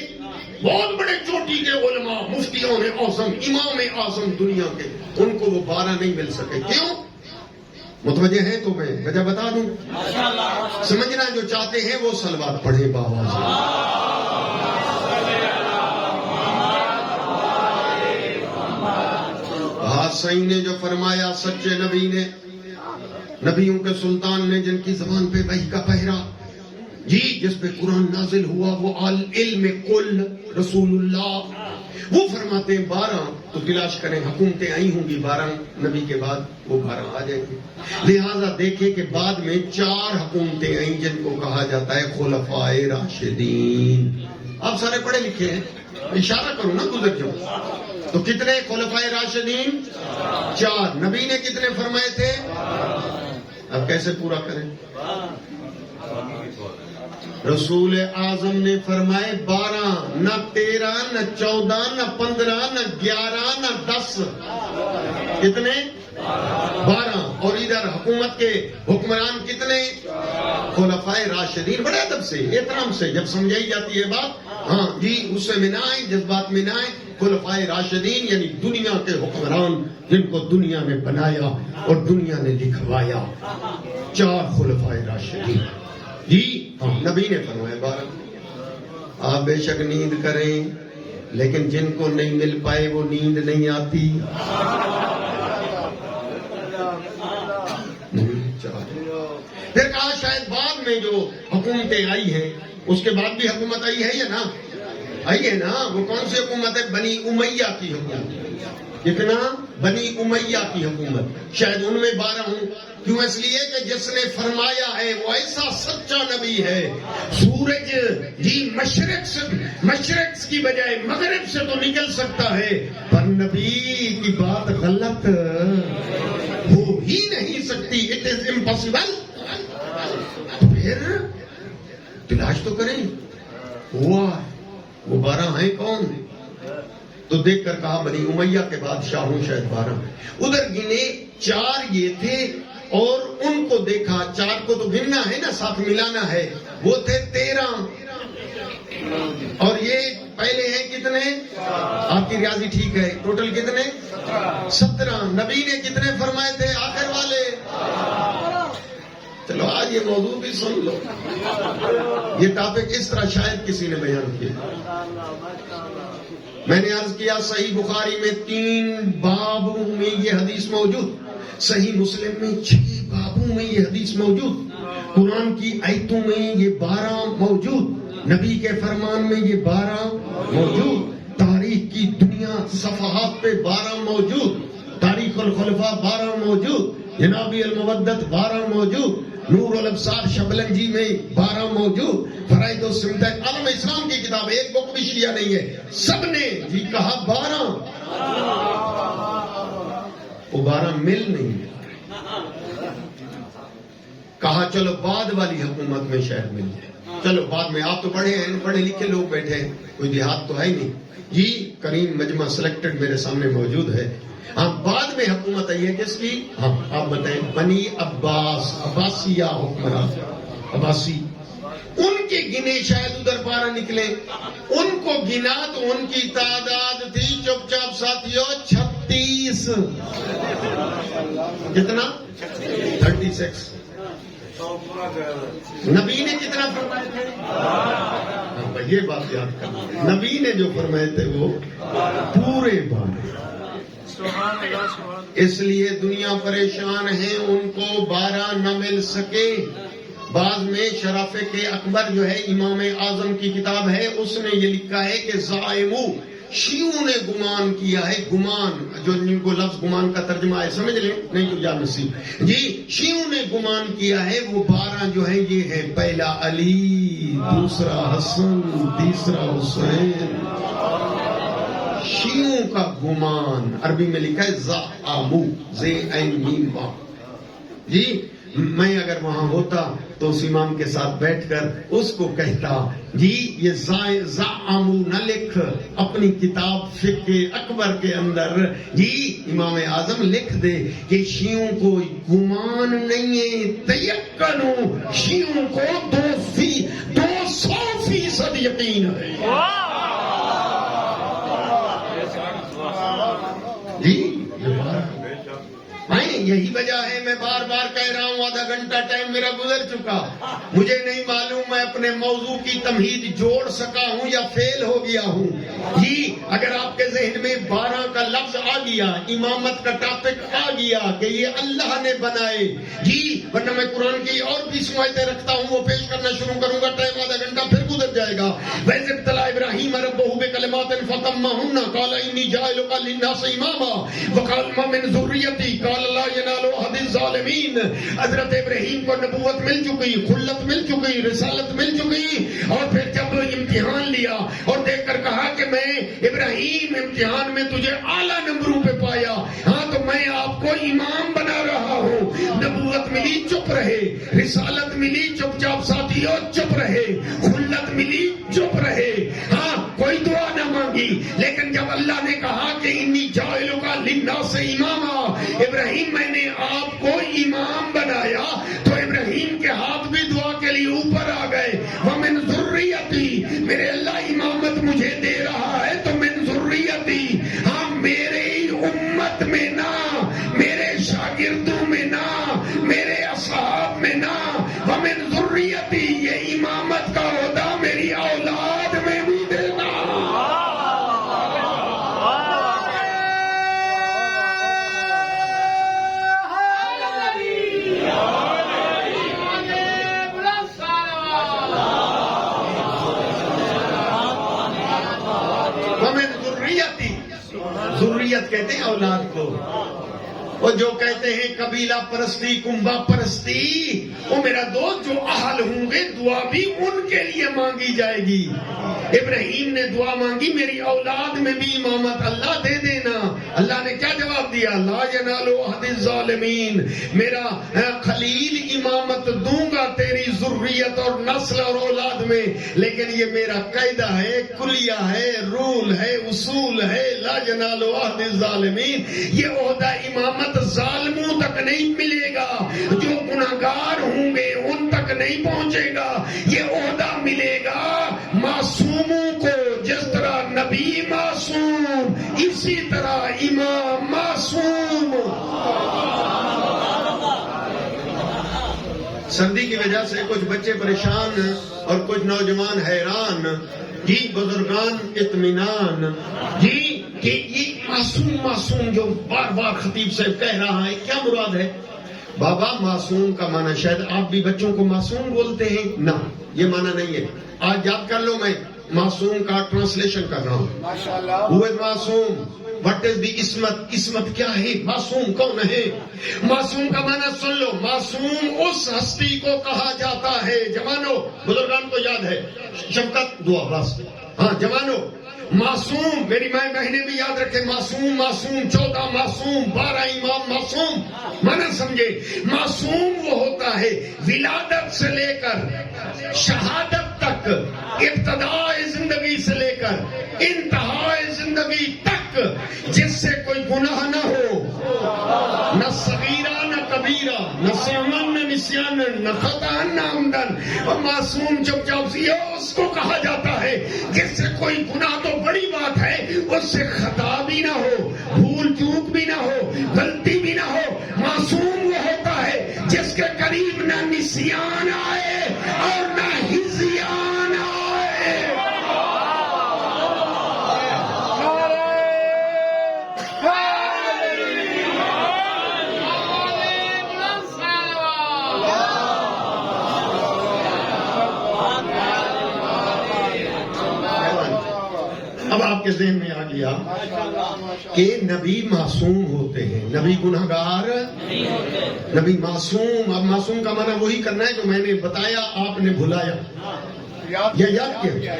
بہت بڑے چوٹی کے علماء, مفتیوں نے اعظم, امام اعظم دنیا کے, ان کو وہ 12 نہیں مل سکے. کیوں؟ متوجہ ہیں تو میں وجہ بتا دوں. سمجھنا جو چاہتے ہیں وہ صلوات پڑھیں باواز. صحیح نے جو فرمایا, سچے نبی نے, نبیوں کے سلطان نے, جن کی زبان پہ وحی کا پہرا جی جس پہ قرآن نازل ہوا وہ علم کل رسول اللہ، وہ فرماتے ہیں 12 تو تلاش کریں، حکومتیں آئی ہوں گی 12 نبی کے بعد، وہ 12 آ جائیں گے۔ لہذا دیکھیں کہ بعد میں 4 حکومتیں آئیں جن کو کہا جاتا ہے خلفائے راشدین۔ آپ سارے پڑھے لکھے ہیں، اشارہ کرو نا گزر جاؤ۔ تو کتنے خلفائے راشدین؟ 4۔ نبی نے کتنے فرمائے تھے؟ اب کیسے پورا کریں؟ رسول اعظم نے فرمائے 12، نہ 13 نہ 14 نہ 15 نہ 11 نہ 10، کتنے؟ 12۔ اور ادھر حکومت کے حکمران کتنے؟ خلفائے راشدین۔ بڑے ادب سے احترام سے جب سمجھائی جاتی ہے بات، ہاں جی غصے میں نہ آئیں، جذبات میں نہ آئیں۔ خلفائے راشدین یعنی دنیا کے حکمران جن کو دنیا نے بنایا اور دنیا نے لکھوایا، 4 خلفائے راشدین۔ جی ہاں نبی نے فرمایا 12۔ آپ بے شک نیند کریں لیکن جن کو نہیں مل پائے وہ نیند نہیں آتی۔ پھر کہا شاید بعد میں جو حکومتیں آئی ہیں اس کے بعد بھی حکومت آئی ہے یا نا؟ آئی ہے نا۔ وہ کون سی حکومت ہے؟ بنی امیہ کی حکومت۔ کتنا؟ بنی امیہ کی حکومت۔ شاید ان میں 12 ہوں، کیوں؟ اس لیے کہ جس نے فرمایا ہے وہ ایسا سچا نبی ہے، سورج جی مشرق کی بجائے مغرب سے تو نکل سکتا ہے، پر نبی کی بات غلط ہو ہی نہیں سکتی، اٹ از امپاسبل۔ پھر تلاش تو کریں، ہوا وہ 12 ہیں کون؟ تو دیکھ کر کہا بنی امیہ کے بادشاہ ہوں شاید 12۔ ادھر گنے 4 یہ تھے اور ان کو دیکھا، 4 کو تو گننا ہے نا، ساتھ ملانا ہے، وہ تھے 13۔ اور یہ پہلے ہیں کتنے؟ آپ کی ریاضی ٹھیک ہے، ٹوٹل کتنے؟ 17۔ نبی نے کتنے فرمائے تھے آخر والے؟ چلو آج یہ موضوع بھی سن لو، یہ ٹاپک اس طرح شاید کسی نے بیان کیا۔ میں نے عرض کیا صحیح بخاری میں 3 بابوں میں یہ حدیث موجود، صحیح مسلم میں 6 بابوں میں یہ حدیث موجود، قرآن کی آیتوں میں یہ 12 موجود، نبی کے فرمان میں یہ 12 موجود، تاریخ کی دنیا صفحات پہ 12 موجود، تاریخ الخلفاء 12 موجود، جنابی المودت 12 موجود، نور الابصار شبلنجی میں 12 موجود، فرائض و سمتک عالم اسلام کی کتاب، ایک بک بھی شیعہ نہیں ہے، سب نے جی کہا 12۔ وہ 12 مل نہیں کہا چلو بعد والی حکومت میں شاید مل جائے، چلو بعد میں۔ آپ تو پڑھے ہیں، پڑھے لکھے لوگ بیٹھے ہیں، کوئی دیہات تو ہے ہی نہیں جی۔ کریم مجمع سلیکٹڈ میرے سامنے موجود ہے۔ ہاں بعد میں حکومت آئی ہے کس کی؟ ہاں آپ بتائیں۔ بنی عباس، عباسیہ حکمران، عباسی، ان کے گنے شاید ادھر 12 نکلے، ان کو گنا تو ان کی تعداد تھی چپ چاپ ساتھیوں 36۔ کتنا؟ 36۔ نبی نے کتنا فرمائے تھے؟ یہ بات یاد کرنا، نبی نے جو فرمائے تھے وہ پورے 12۔ اس لیے دنیا پریشان ہے، ان کو 12 نہ مل سکے۔ بعض میں شرافت اکبر جو ہے امام اعظم کی کتاب ہے، اس نے یہ لکھا ہے کہ زائمو شیعوں نے گمان کیا ہے، گمان جو جن کو لفظ گمان کا ترجمہ ہے سمجھ لیں، نہیں تو یا نصیب جی، شیعوں نے گمان کیا ہے وہ 12 جو ہے یہ ہے، پہلا علی، دوسرا حسن، تیسرا حسین۔ شیعوں کا گمان عربی میں لکھا ہے زعمو، زے عین میم با جی۔ میں اگر وہاں ہوتا تو اس امام کے ساتھ بیٹھ کر اس کو کہتا جی یہ زعمو نہ لکھ، اپنی کتاب فقہ اکبر کے اندر جی امام اعظم لکھ دے کہ شیعوں کو گمان نہیں ہے، تیقنو، شیعوں کو 200% یقین ہے جی۔ یہی وجہ ہے میں بار بار کہہ رہا ہوں آدھا گھنٹہ ٹائم میرا گزر چکا. مجھے نہیں معلوم میں اپنے موضوع کی تمہید جوڑ سکا ہوں یا فیل ہو گیا ہوں. جی اگر آپ کے ذہن میں 12 کا لفظ آ گیا, امامت کا ٹاپک آ گیا کہ یہ اللہ نے بنائے, جی ورنہ میں قرآن کی اور بھی آیتیں رکھتا ہوں, وہ پیش کرنا شروع کروں گا, ٹائم آدھا گھنٹہ پھر گزر جائے گا. وَإِذِ ابْتَلَىٰ إِبْرَاهِيمَ رَبُّهُ بِكَلِمَاتٍ فَأَتَمَّهُنَّ قَالَ إِنِّي جَاعِلُكَ لِلنَّاسِ إِمَامًا وَقَالَ مِنْ ذُرِّيَّتِي قَالَ لَا يَنَالُ عَهْدِ الظَّالِمِينَ. حضرت ابراہیم کو نبوت مل چکی, خلت مل چکی, رسالت مل چکی, اور پھر جب امتحان لیا اور دیکھ کر کہا کہ میں ابراہیم امتحان میں تجھے اعلیٰ نمبروں پہ پایا, ہاں تو میں آپ کو امام بنا رہا ہوں. نبوت ملی چپ رہے, رسالت ملی چپ چاپ ساتھیوں چپ رہے, خلت ملی چپ رہے, ہاں کوئی دعا نہ مانگی. لیکن جب اللہ نے کہا کہ انی جاعلک للناس اماما, ابراہیم میں نے آپ کو امام بنایا, تو ابراہیم کے ہاتھ بھی دعا کے لیے اوپر آ گئے. ومن ذریتی, میرے اللہ امامت مجھے دے رہا ہے تو من ذریتی, ہاں میرے امت میں نہ, میرے شاگردوں میں نہ, میرے اصحاب میں نہ, ومن ذریتی, یہ امامت کا عہدہ میری اولاد میں بھی دینا. ومن ذریتی, ذریت کہتے ہیں اولاد کو. اور جو کہتے ہیں قبیلہ پرستی, کنبہ پرستی, وہ میرا دوست جو اہل ہوں گے دعا بھی ان کے لیے مانگی جائے گی. ابراہیم نے دعا مانگی میری اولاد میں بھی امامت اللہ دے دینا. اللہ نے کیا جواب دیا؟ لا ینال عہد الظالمین, میرا خلیل امامت دوں گا تیری ذریت اور نسل اور اولاد میں, لیکن یہ میرا قاعدہ ہے, کلیہ ہے, رول ہے, اصول ہے. لا ینال عہد الظالمین, یہ عہدہ امامت ظالموں تک نہیں ملے گا, جو گناہگار ہوں گے ان تک نہیں پہنچے گا. یہ عہدہ ملے گا معصوموں کو, جس طرح نبی معصوم اسی طرح امام معصوم. سردی کی وجہ سے کچھ بچے پریشان اور کچھ نوجوان حیران, جی بزرگان اطمینان, جی کہ یہ معصوم معصوم جو بار بار خطیب صاحب کہہ رہا ہے کیا مراد ہے؟ بابا معصوم کا معنی شاید آپ بھی بچوں کو معصوم بولتے ہیں, نہ یہ معنی نہیں ہے. آج یاد کر لو, میں معصوم کا ٹرانسلیشن کر رہا ہوں. Who is معصوم? What is the عصمت؟ عصمت کیا ہے؟ معصوم کون ہے؟ معصوم کا معنی سن لو, معصوم اس ہستی کو کہا جاتا ہے. جوانو, بزرگان کو یاد ہے, شفقت دعا بس, ہاں جوانو, معصوم میری ماں بہنیں بھی یاد رکھیں, معصوم معصوم 14 معصوم 12 امام معصوم. مانا سمجھے, معصوم وہ ہوتا ہے ولادت سے لے کر شہادت تک, ابتداء زندگی سے لے کر انتہاء زندگی تک, جس سے کوئی گناہ نہ ہو, نہ صغیرہ نہ کبیرہ, نہ سہون نہ نسیان, نہ خطا نہ عمدن. اور معصوم چپ چاپ سی اس کو کہا جاتا ہے جس سے کوئی گناہ تو بڑی بات ہے, اس سے خطا بھی نہ ہو, بھول چوک بھی نہ ہو, غلطی بھی نہ ہو. معصوم وہ ہوتا ہے جس کے قریب نہ نسیان آئے اور نہ ہزیان آئے. اب آپ کے ذہن میں آ گیا کہ نبی معصوم ہوتے ہیں, نبی گناہگار, نبی معصوم. اب معصوم کا معنی وہی کرنا ہے جو میں نے بتایا, آپ نے بھلایا یا یاد کیا؟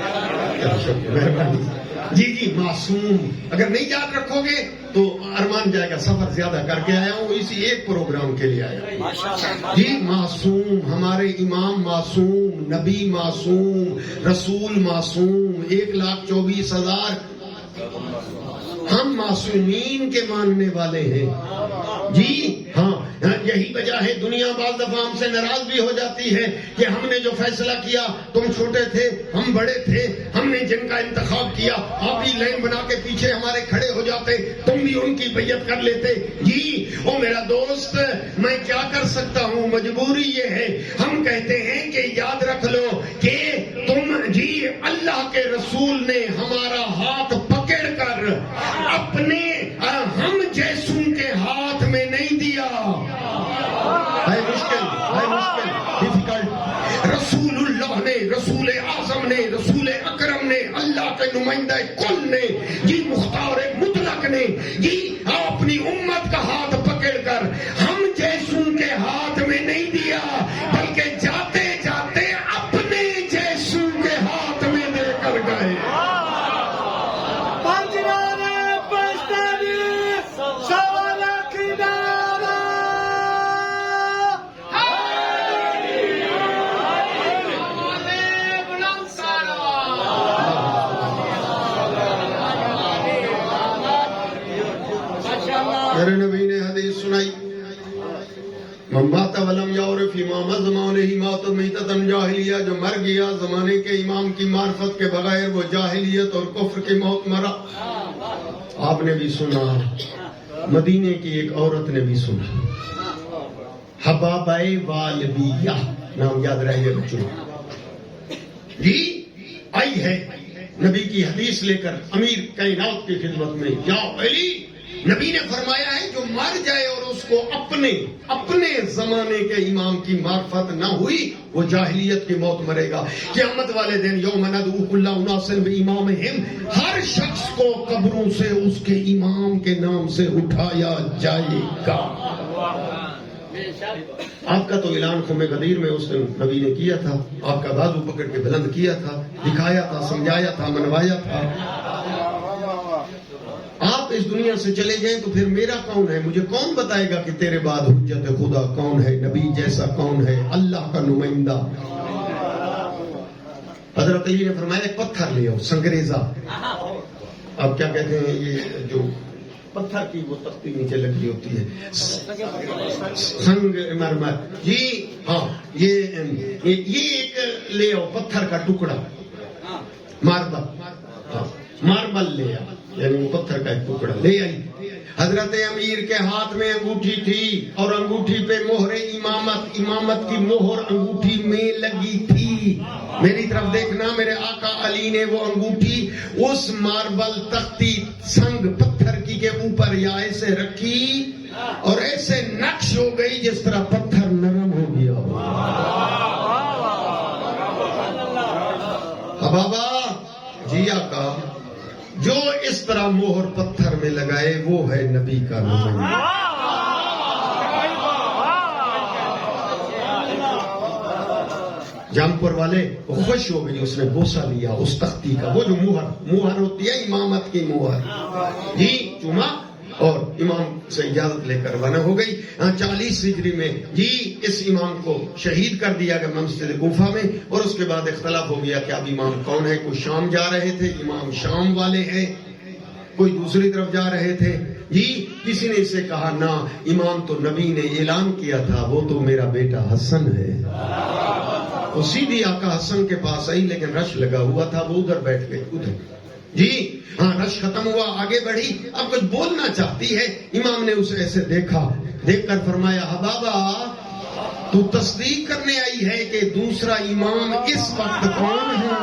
مہربانی. جی جی معصوم, اگر نہیں یاد رکھو گے تو ارمان جائے گا. سفر زیادہ کر کے آیا ہوں, اسی ایک پروگرام کے لیے آیا. جی معصوم, ہمارے امام معصوم, نبی معصوم, رسول معصوم, 1,24,000 ہم معصومین کے ماننے والے ہیں. جی ہاں یہی وجہ ہے دنیا بعض دفعہ ہم سے ناراض بھی ہو جاتی ہے کہ ہم نے جو فیصلہ کیا، تم چھوٹے تھے ہم بڑے تھے، ہم نے جن کا انتخاب کیا آپ بھی لائن بنا کے پیچھے ہمارے کھڑے ہو جاتے، تم بھی ان کی بیعت کر لیتے۔ جی او میرا دوست، میں کیا کر سکتا ہوں، مجبوری یہ ہے۔ ہم کہتے ہیں کہ یاد رکھ لو کہ تم جی اللہ کے رسول نے ہمارا ہاتھ پکڑ کر اپنے ہم جیسوں کے ہاتھ میں نہیں دیا۔ ہے مشکل ڈیفیکلٹ۔ رسول اللہ نے، رسول اعظم نے، رسول اکرم نے، اللہ کے نمائندہ کل نے، جی مختار مطلق نے، جی اپنی امت کا ہاتھ پکڑ کر ہم جیسوں کے ہاتھ میں نہیں دیا، بلکہ جاتے جاتے اپنے جیسوں کے ہاتھ میں دے کر گئے۔ میرے نبی نے حدیث سنائی، من مات ولم یعرف امام زمانہ مات میتۃ جاہلیہ، جو مر گیا زمانے کے امام کی معرفت کے بغیر وہ جاہلیت اور کفر کی موت مرا۔ آپ نے بھی سنا، مدینے کی ایک عورت نے بھی سنا، حبابہ والبیہ، نام یاد رہے بچوں، جی آئی ہے نبی کی حدیث لے کر امیر کائنات کی خدمت میں، یا علی، نبی نے فرمایا ہے جو مر جائے اور اس کو اپنے زمانے کے امام کی معرفت نہ ہوئی وہ جاہلیت کی موت مرے گا۔ قیامت والے دن یوم ندعو کل اناس بامامہم، ہر شخص کو قبروں سے اس کے امام کے نام سے اٹھایا جائے گا۔ آپ کا تو اعلان خم غدیر میں اس دن نبی نے کیا تھا، آپ کا بازو پکڑ کے بلند کیا تھا، دکھایا تھا، سمجھایا تھا، منوایا تھا۔ آپ اس دنیا سے چلے جائیں تو پھر میرا کون ہے؟ مجھے کون بتائے گا کہ تیرے بعد حجت خدا کون ہے، نبی جیسا کون ہے، اللہ کا نمائندہ؟ حضرت علی نے فرمایا ایک پتھر لے آؤ، سنگریزہ، آپ کیا کہتے ہیں یہ جو پتھر کی وہ تختی نیچے لگی ہوتی ہے، سنگ مرمر، جی ہاں، یہ ایک لے آؤ پتھر کا ٹکڑا، ماربل لے آؤ، یعنی وہ پتھر کا ایک ٹکڑا لے آئی۔ حضرت امیر کے ہاتھ میں انگوٹھی تھی اور انگوٹھی پہ مہر امامت کی مہر انگوٹھی میں لگی تھی۔ میری طرف دیکھنا، میرے آقا علی نے وہ انگوٹھی اس ماربل تختی سنگ پتھر کی کے اوپر یا ایسے رکھی اور ایسے نقش ہو گئی جس طرح پتھر نرم ہو گیا۔ بابا جی آقا جو اس طرح مہر پتھر میں لگائے وہ ہے نبی کا نمائندہ۔ جامپور والے خوش ہو گئی، اس نے بوسہ لیا اس تختی کا، وہ جو مہر ہوتی ہے امامت کی مہر، جی چوما اور امام سے اجازت لے کر روانہ ہو گئی۔ 40 ہجری میں جی اس امام کو شہید کر دیا گیا مسجد کوفہ میں، اور اس کے بعد اختلاف ہو گیا کہ اب امام کون ہے۔ کوئی شام جا رہے تھے، امام شام والے ہیں، کوئی دوسری طرف جا رہے تھے، جی کسی نے اسے کہا نہ، امام تو نبی نے اعلان کیا تھا وہ تو میرا بیٹا حسن ہے۔ وہ سیدھی آقا حسن کے پاس آئی، لیکن رش لگا ہوا تھا، وہ ادھر بیٹھ گئی ادھر، جی ہاں رش ختم ہوا، آگے بڑھی، اب کچھ بولنا چاہتی ہے۔ امام نے اسے ایسے دیکھا، دیکھ کر فرمایا حبابہ تو تصدیق کرنے آئی ہے کہ دوسرا امام اس وقت کون ہے؟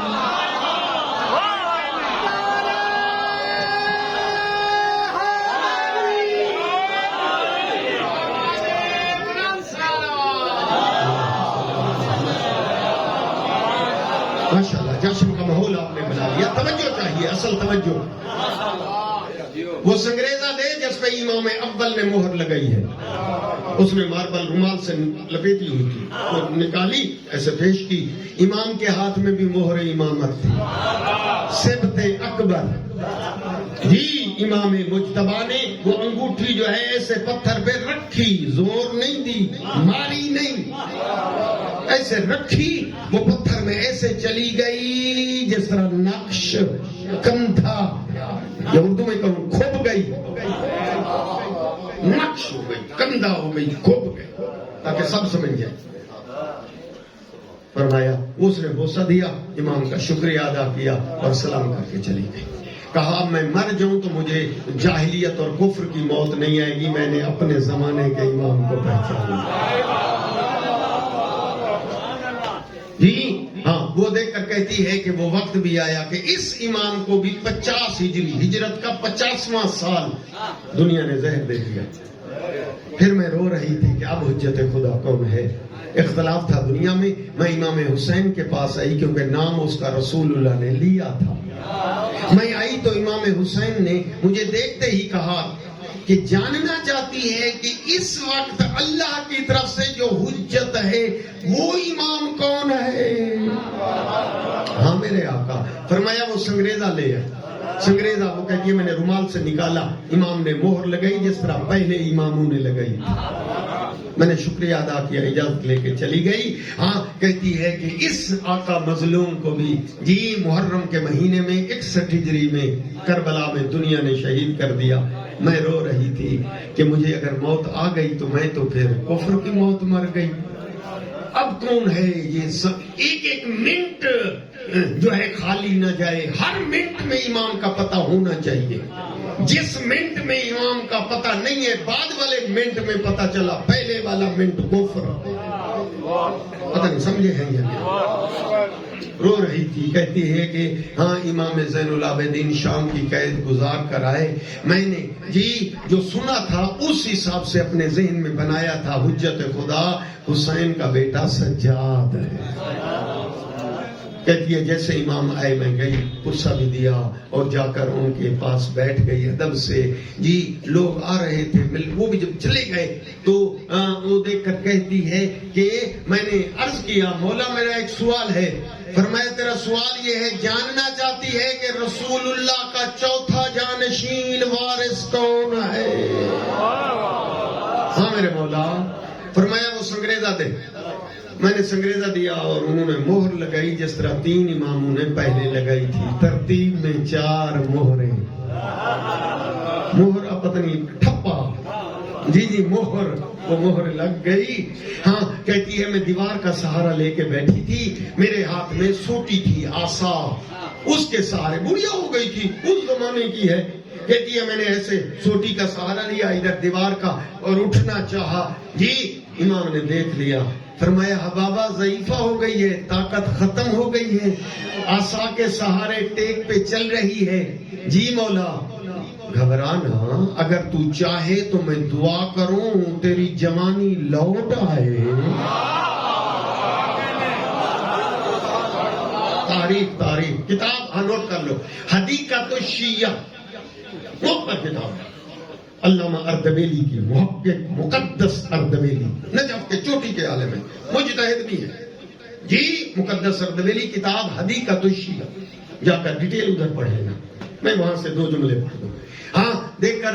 ماشاءاللہ جشن کا ماحول آپ نے بنا لیا، توجہ چاہیے، اصل توجہ۔ وہ سنگریزہ دے جس پہ امام اول نے مہر لگائی ہے، اس نے ماربل رومال سے لپیٹی ہوئی تھی، وہ نکالی ایسے پیش کی، امام کے ہاتھ میں بھی مہر امامت تھی، سبت اکبر، جی امام مجتبی نے وہ انگوٹھی جو ہے ایسے پتھر پہ رکھی، زور نہیں دی، ماری نہیں، ایسے رکھی، وہ پتھر میں ایسے چلی گئی جس طرح نقش کندھا، یا اردو میں کہوں کھب گئی، نقش نقش ہو گئی، کندھا ہو گئی، کھوپ گئی، تاکہ سب سمجھ جائے۔ فرمایا اس نے بوسہ دیا، امام کا شکریہ ادا کیا اور سلام کر کے چلی گئی۔ کہا میں مر جاؤں تو مجھے جاہلیت اور کفر کی موت نہیں آئے گی، میں نے اپنے زمانے کے امام کو پہچانا۔ جی ہاں، وہ دیکھ کر کہتی ہے کہ وہ وقت بھی آیا کہ اس امام کو بھی 50 ہجری، ہجرت کا 50واں سال دنیا نے زہر دے دیا۔ پھر میں رو رہی تھی کہ اب حجت خدا کون ہے۔ اختلاف تھا دنیا میں، میں امام حسین کے پاس آئی کیونکہ نام اس کا رسول اللہ نے لیا تھا۔ میں آئی تو امام حسین نے مجھے دیکھتے ہی کہا کہ جاننا چاہتی ہے کہ اس وقت اللہ کی طرف سے جو حجت ہے وہ امام کون ہے؟ ہاں میرے آقا۔ فرمایا وہ سنگریزہ لے آئے۔ سنگریزہ وہ کہتی ہے میں نے رومال سے نکالا، امام نے مہر لگائی جس طرح پہلے اماموں نے لگائی۔ میں نے شکریہ ادا کیا، اجازت لے کے چلی گئی۔ ہاں کہتی ہے کہ اس آقا مظلوم کو بھی جی محرم کے مہینے میں 61 ہجری میں کربلا میں دنیا نے شہید کر دیا۔ میں رو رہی تھی کہ مجھے اگر موت آ گئی تو میں تو پھر کفر کی موت مر گئی۔ اب کون ہے یہ سب؟ ایک ایک منٹ جو ہے خالی نہ جائے، ہر منٹ میں امام کا پتہ ہونا چاہیے۔ جس منٹ میں امام کا پتہ نہیں ہے، بعد والے منٹ میں پتہ چلا، پہلے والا منٹ کفر۔ پتہ نہیں سمجھے ہیں یہ؟ رو رہی تھی، کہتی ہے کہ ہاں امام زین العابدین شام کی قید گزار کر آئے، میں نے جی جو سنا تھا اس حساب سے اپنے ذہن میں بنایا تھا، حجت خدا حسین کا بیٹا سجاد ہے۔ کہتی ہے جیسے امام آئے میں گئی، پرسہ بھی دیا اور جا کر ان کے پاس بیٹھ گئی ادب سے۔ جی لوگ آ رہے تھے، وہ بھی جب چلے گئے تو وہ دیکھ کر کہتی ہے کہ میں نے عرض کیا مولا میرا ایک سوال ہے۔ فرمایا تیرا سوال یہ ہے، جاننا چاہتی ہے کہ رسول اللہ کا چوتھا جانشین وارث کون ہے؟ ہاں میرے مولا۔ فرمایا وہ سنگریزہ دے۔ میں نے سنگریزہ دیا اور انہوں نے مہر لگائی جس طرح 3 اماموں نے پہلے لگائی تھی، ترتیب میں 4 مہریں۔ مہر اب پتہ نہیں ٹھپا، جی مہر، وہ مہر لگ گئی۔ ہاں کہتی ہے میں دیوار کا سہارا لے کے بیٹھی تھی، میرے ہاتھ میں سوٹی تھی، آسا، اس کے سہارے، بڑھیا ہو گئی تھی، اس زمانے کی ہے۔ کہتی ہے میں نے ایسے سوٹی کا سہارا لیا ادھر دیوار کا اور اٹھنا چاہا، جی امام نے دیکھ لیا۔ فرمایا حبابہ ضعیفہ ہو گئی ہے، طاقت ختم ہو گئی ہے، عصا کے سہارے ٹیک پہ چل رہی ہے۔ جی مولا گھبرانا، اگر تو چاہے تو میں دعا کروں تیری جوانی لوٹ آئے۔ تاریخ کتاب نوٹ کر لو، حدیقۃ الشیعہ کتاب، علامہ اردبیلی کی، محقق مقدس اردبیلی، نجف کے چوٹی کے عالم ہے، مجتہد بھی ہے جی۔ مقدس اردبیلی کتاب حدیقۃ الشیعہ، جا کر ڈیٹیل ادھر پڑھے گا، میں وہاں سے 2 جملے پڑھ دوں۔ ہاں دیکھ کر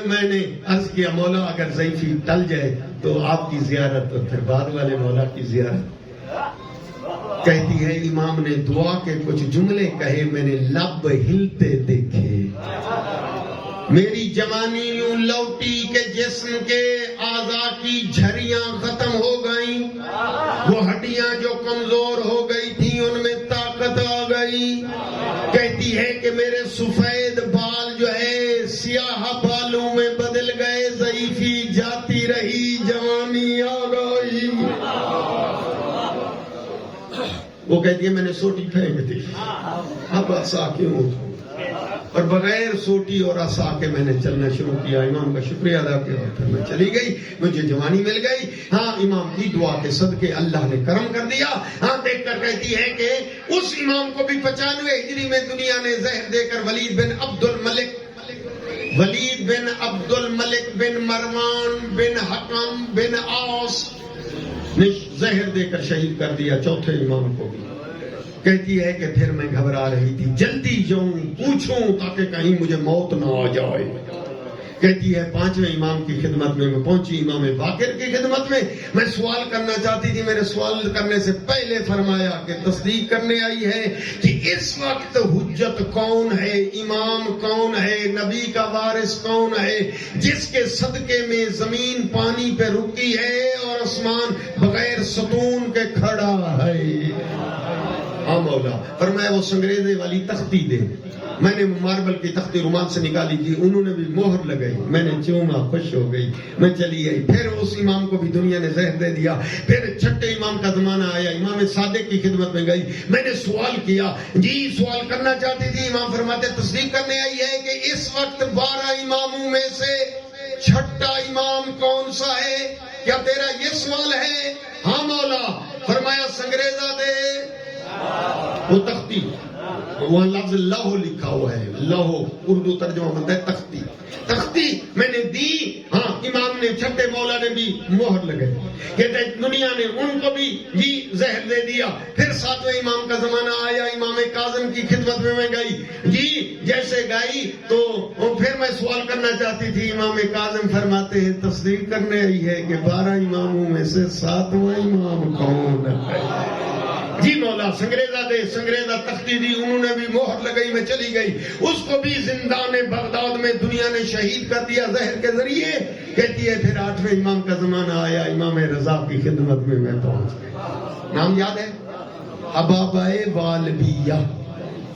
میں نے عرض کیا مولا اگر ضعیفی ٹل جائے تو آپ کی زیارت اور پھر بعد والے مولا کی زیارت۔ کہتی ہے امام نے دعا کے کچھ جملے کہے، میں نے لب ہلتے دیکھے، میری جوانی یوں لوٹی کہ جسم کے اعضاء کی جھریاں ختم ہو گئیں، وہ ہڈیاں جو کمزور ہو گئی تھیں ان میں طاقت آ گئی۔ کہتی ہے کہ میرے سفید بال جو ہے سیاہ بالوں میں بدل گئے، ضعیفی جاتی رہی، جوانی آ گئی۔ وہ کہتی ہے میں نے سوٹی پھینک دی، اب عصا کیوں اٹھوں، اور بغیر سوٹی اور عصا کے میں نے چلنا شروع کیا۔ امام کا شکریہ ادا کیا اور پھر میں چلی گئی، مجھے جوانی مل گئی۔ ہاں امام کی دعا کے صدقے اللہ نے کرم کر دیا۔ ہاں دیکھ کر کہتی ہے کہ اس امام کو بھی 95 ہجری میں دنیا نے زہر دے کر ولید بن عبد الملک بن مروان بن حکم بن عاص نے زہر دے کر شہید کر دیا، چوتھے امام کو بھی۔ کہتی ہے کہ پھر میں گھبرا رہی تھی، جلدی جاؤں پوچھوں تاکہ کہیں مجھے موت نہ آ جائے۔ کہتی ہے 5ویں امام کی خدمت میں میں پہنچی، امام باقر کی خدمت میں سوال کرنا چاہتی تھی. میرے سوال کرنے سے پہلے فرمایا کہ تصدیق کرنے آئی ہے کہ اس وقت حجت کون ہے، امام کون ہے، نبی کا وارث کون ہے، جس کے صدقے میں زمین پانی پہ رکی ہے اور آسمان بغیر ستون کے کھڑا ہے. ہاں مولا. فرمایا وہ سنگریزے والی تختی دے. میں نے ماربل کی تختی رومال سے نکالی تھی، انہوں نے بھی مہر لگائی، میں نے چوما، خوش ہو گئی، میں چلی گئی. پھر اس امام کو بھی دنیا نے زہر دے دیا. پھر چھٹے امام کا زمانہ آیا، امام صادق کی خدمت میں گئی. میں نے سوال کیا، جی سوال کرنا چاہتی تھی. امام فرماتے تصدیق کرنے آئی ہے کہ اس وقت 12 اماموں میں سے چھٹا امام کون سا ہے؟ کیا تیرا یہ سوال ہے؟ ہاں مولا. فرمایا سنگریزہ دے. وہ تختی، وہاں لفظ لوح لکھا ہوا ہے، لوح اردو ترجمہ بنتا ہے تختی. تختی میں نے دی. ہاں امام نے، چھٹے مولا نے بھی مہر لگائی. کہتے ہیں دنیا نے ان کو بھی جی زہر دے دیا. پھر 7ویں امام کا زمانہ آیا، امام کاظم کی خدمت میں گئی. جی جیسے گئی تو پھر میں سوال کرنا چاہتی تھی. امام کاظم فرماتے ہیں تصدیق کرنے آئی ہے کہ 12 اماموں میں سے 7واں امام کون ہے؟ جی مولا سنگریزہ دے. سنگریزہ تختی دی، انہوں نے بھی مہر لگائی. میں چلی گئی. اس کو بھی زندان بغداد میں دنیا نے شہید کر دیا زہر کے ذریعے. کہتی ہے پھر 8ویں امام کا زمانہ آیا، امام رضا کی خدمت میں پہنچ گئی. نام یاد ہے؟ حبابۂ والبیہ.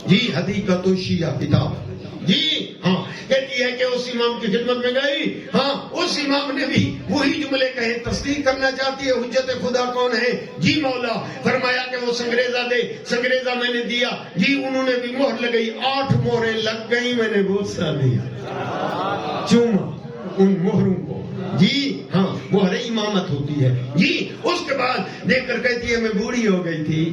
جی حدیقۃ الشیعہ کتاب. جی ہاں. کہتی ہے کہ اس امام کی خدمت میں گئی. ہاں اس امام نے بھی وہی جملے کہے. تصدیق کرنا چاہتی ہے حجت خدا کون ہے؟ جی مولا. فرمایا کہ وہ سنگریزہ دے. سنگریزہ میں نے دیا. جی انہوں نے بھی مہر لگائی. 8 مہریں لگ گئی. میں نے بوسہ دیا، چوما ان مہروں کو. جی ہاں مہر امامت ہوتی ہے. جی اس کے بعد دیکھ کر کہتی ہے میں بوڑھی ہو گئی تھی،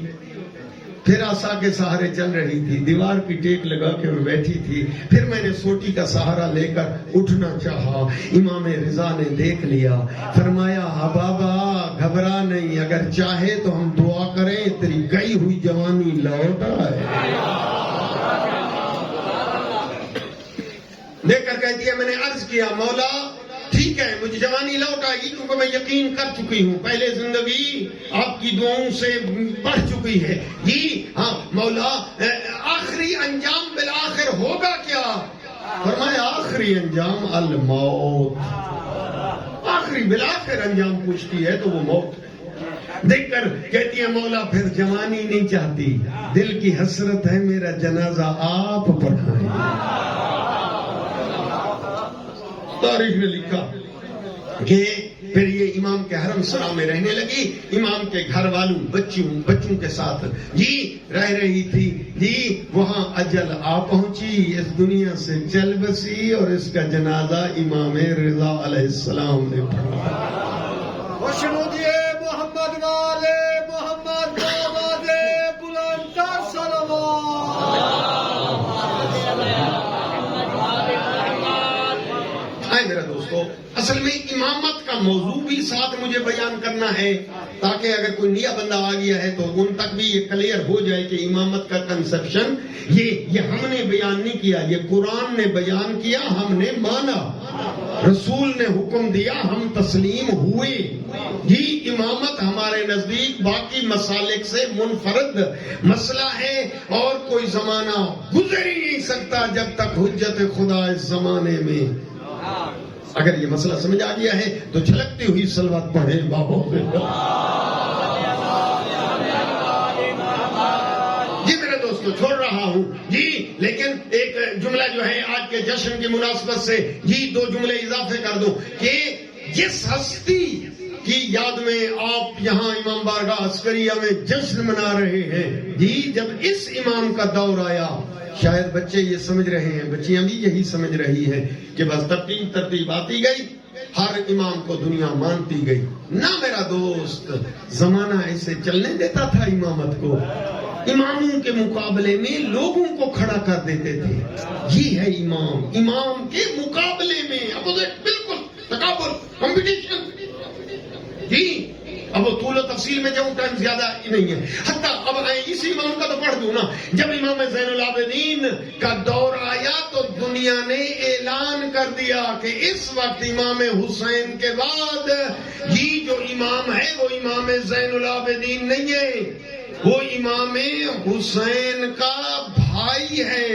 پھر عصا کے سہارے چل رہی تھی، دیوار کی ٹیک لگا کے میں بیٹھی تھی. پھر میں نے سوٹی کا سہارا لے کر اٹھنا چاہا. امام رضا نے دیکھ لیا. فرمایا حبابا گھبرا نہیں، اگر چاہے تو ہم دعا کریں تیری گئی ہوئی جوانی لوٹ آئے. دیکھ کر کہتی ہے میں نے عرض کیا مولا ٹھیک ہے مجھے جوانی لوٹ آئے گی، کیونکہ میں یقین کر چکی ہوں پہلے زندگی آپ کی دعاؤں سے بڑھ چکی ہے. جی ہاں مولا آخری انجام بالآخر ہوگا کیا؟ فرمایا آخری انجام الموت. آخری بالآخر انجام پوچھتی ہے تو وہ موت. دیکھ کر کہتی ہے مولا پھر جوانی نہیں چاہتی، دل کی حسرت ہے میرا جنازہ آپ پڑھائیں. تاریخ نے لکھا کہ پھر یہ امام کے حرم سرا میں رہنے لگی. امام کے گھر والوں بچوں کے ساتھ جی رہ رہی تھی. جی وہاں اجل آ پہنچی، اس دنیا سے چل بسی اور اس کا جنازہ امام رضا علیہ السلام نے پڑھا. خوشنودیے محمد والے محمد آواز بلند صلوات. میرا دوستو اصل میں امامت کا موضوع بھی ساتھ مجھے بیان کرنا ہے، تاکہ اگر کوئی نیا بندہ آ گیا ہے تو ان تک بھی یہ کلیئر ہو جائے کہ امامت کا کنسپشن یہ ہم نے بیان نہیں کیا، یہ قرآن نے بیان کیا، ہم نے مانا، رسول نے حکم دیا، ہم تسلیم ہوئے. جی امامت ہمارے نزدیک باقی مسالک سے منفرد مسئلہ ہے، اور کوئی زمانہ گزر ہی نہیں سکتا جب تک حجت خدا اس زمانے میں. اگر یہ مسئلہ سمجھ آ گیا ہے تو چھلکتی ہوئی صلوات پڑھیں بابا. جی میرے دوستو چھوڑ رہا ہوں جی، لیکن ایک جملہ جو ہے آج کے جشن کی مناسبت سے جی 2 جملے اضافے کر دوں کہ جس ہستی کی یاد میں آپ یہاں امام بارگاہ عسکریہ میں جشن منا رہے ہیں، جی جب اس امام کا دور آیا، شاید بچے یہ سمجھ رہے ہیں، بچیاں بھی یہی سمجھ رہی ہیں کہ بس ترتیب آتی گئی، ہر امام کو دنیا مانتی گئی. نہ میرا دوست، زمانہ ایسے چلنے دیتا تھا امامت کو. اماموں کے مقابلے میں لوگوں کو کھڑا کر دیتے تھے. یہ ہے امام کے مقابلے میں اپوزٹ، بالکل تقابل، کمپٹیشن. جی اب وہ طول و تفصیل تفصیل میں جاؤں ٹائم زیادہ نہیں ہے. حتیٰ اب اسی امام کا تو پڑھ دوں نا. جب امام زین العابدین کا دور آیا تو دنیا نے اعلان کر دیا کہ اس وقت امام حسین کے بعد یہ جو امام ہے وہ امام زین العابدین نہیں ہے، وہ امام حسین کا بھائی ہے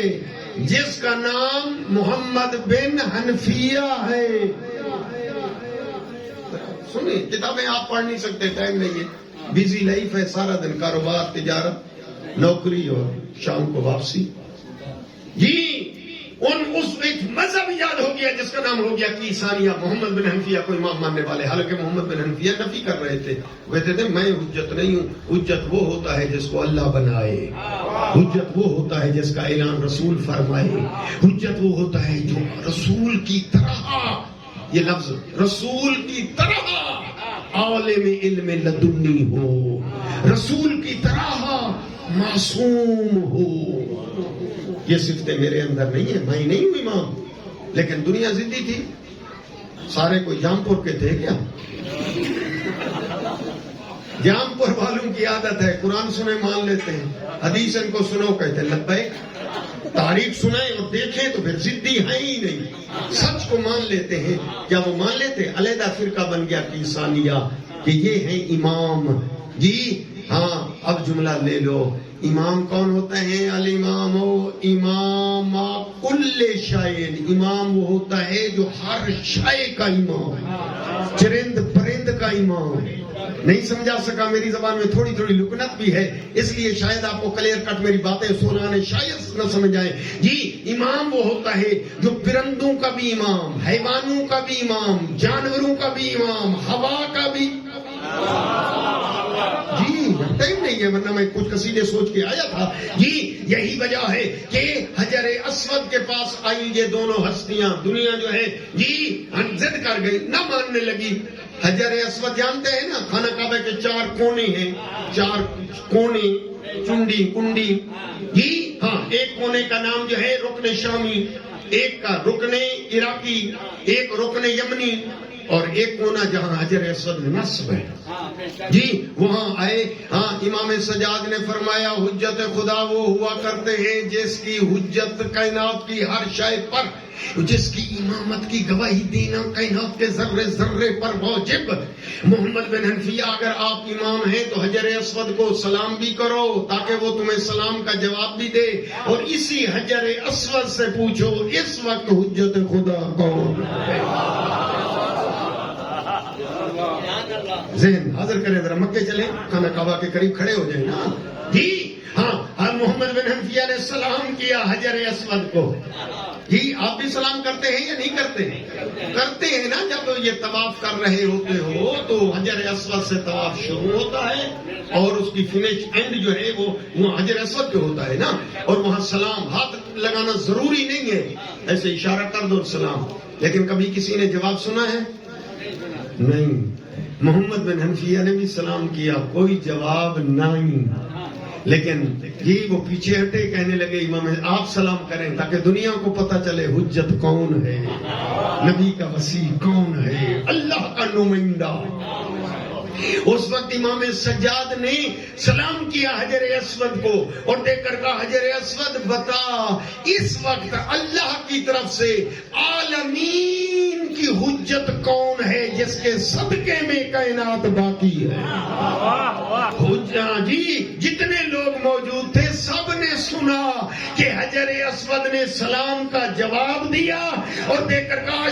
جس کا نام محمد بن حنفیہ ہے. سنیں، کتابیں آپ پڑھ نہیں سکتے، ٹائم نہیں ہے، بیزی لائف ہے، سارا دن کاروبار، تجارت، نوکری اور شام کو واپسی. جی اس ایک مذہب ایجاد ہو گیا جس کا نام ہو گیا کیسانیہ. محمد بن حنفیہ کو امام ماننے والے، حالانکہ محمد بن حنفیہ نفی کر رہے تھے. وہ کہتے تھے میں حجت نہیں ہوں، حجت وہ ہوتا ہے جس کو اللہ بنائے، حجت وہ ہوتا ہے جس کا اعلان رسول فرمائے، حجت وہ ہوتا ہے جو رسول کی طرح، یہ لفظ رسول کی طرح عالم علم لدنی ہو، رسول کی طرح معصوم ہو. یہ صفتیں میرے اندر نہیں ہیں، میں نہیں ہوں امام. لیکن دنیا ضدی تھی، سارے کوئی جام پور کے تھے کیا؟ جام پور والوں کی عادت ہے قرآن سنے مان لیتے ہیں، حدیث ان کو سنو کہتے ہیں لبیک، تاریخ سنائیں اور دیکھیں تو پھر ضدی ہے ہی نہیں، سچ کو مان لیتے ہیں. کیا وہ مان لیتے؟ علیحدہ فرقہ بن گیا کیسانیہ کہ یہ ہیں امام. جی ہاں، اب جملہ لے لو. امام کون ہوتا ہے؟ الامام امام کل شیء. امام وہ ہوتا ہے جو ہر شے کا امام، چرند پرند کا امام. نہیں سمجھا سکا، میری زبان میں تھوڑی تھوڑی لکنت بھی ہے، اس لیے شاید آپ کو کلیئر کٹ میری باتیں سنانے شاید نہ سمجھ آئے. جی امام وہ ہوتا ہے جو پرندوں کا بھی امام، حیوانوں کا بھی امام، جانوروں کا بھی امام، ہوا کا بھی. جی ٹائم نہیں ہے ورنہ میں کچھ قصیدے سوچ کے آیا تھا. جی یہی وجہ ہے کہ حجر اسود کے پاس آئی یہ دونوں ہستیاں. دنیا جو ہے جی ضد کر گئی، نہ ماننے لگی. حجر اسود جانتے ہیں نا، خانہ کعبہ کے 4 کونے ہیں، 4 کونے، چنڈی کنڈی. جی ہاں، ایک کونے کا نام جو ہے رکن شامی، ایک کا رکن عراقی، ایک رکن یمنی، اور ایک کونا جہاں حجر اسود نصب ہے. جی وہاں آئے. ہاں امام سجاد نے فرمایا حجت خدا وہ ہوا کرتے ہیں جس کی حجت کائنات کی ہر شے پر، جس کی امامت کی گواہی دینا کائنات کے ذرے ذرے پر واجب. محمد بن حنفیہ اگر آپ امام ہیں تو حجر اسود کو سلام بھی کرو تاکہ وہ تمہیں سلام کا جواب بھی دے، اور اسی حجر اسود سے پوچھو اس وقت حجت خدا کون. ذہن حاضر کریں، ذرا مکے چلیں، خانہ کعبہ کے قریب کھڑے ہو جائیں نا. جی ہاں، محمد بن حنفیہ نے سلام کیا حجر اسود کو. جی آپ بھی سلام کرتے ہیں یا نہیں کرتے؟ کرتے ہیں نا. جب یہ طواف کر رہے ہوتے ہو تو حجر اسود سے طواف شروع ہوتا ہے اور اس کی فنش اینڈ جو ہے وہ حجر اسود پہ ہوتا ہے نا. اور وہاں سلام، ہاتھ لگانا ضروری نہیں ہے، ایسے اشارہ کر دو سلام. لیکن کبھی کسی نے جواب سنا ہے؟ نہیں. محمد بن حنفیہ نے بھی سلام کیا، کوئی جواب نہیں. لیکن یہ وہ پیچھے ہٹے، کہنے لگے امام آپ سلام کریں تاکہ دنیا کو پتہ چلے حجت کون ہے، نبی کا وسیع کون ہے، اللہ کا نمائندہ. اس وقت امام سجاد نے سلام کیا حجر اسود کو اور دیکھ کر کہا حجر اسود بتا اس وقت اللہ کی طرف سے عالمین کی حجت کون ہے جس کے صدقے میں کائنات باقی ہے. جی جتنے لوگ موجود تھے سب نے سنا کہ حجر اسود نے سلام کا جواب دیا اور دیکھ کر کہا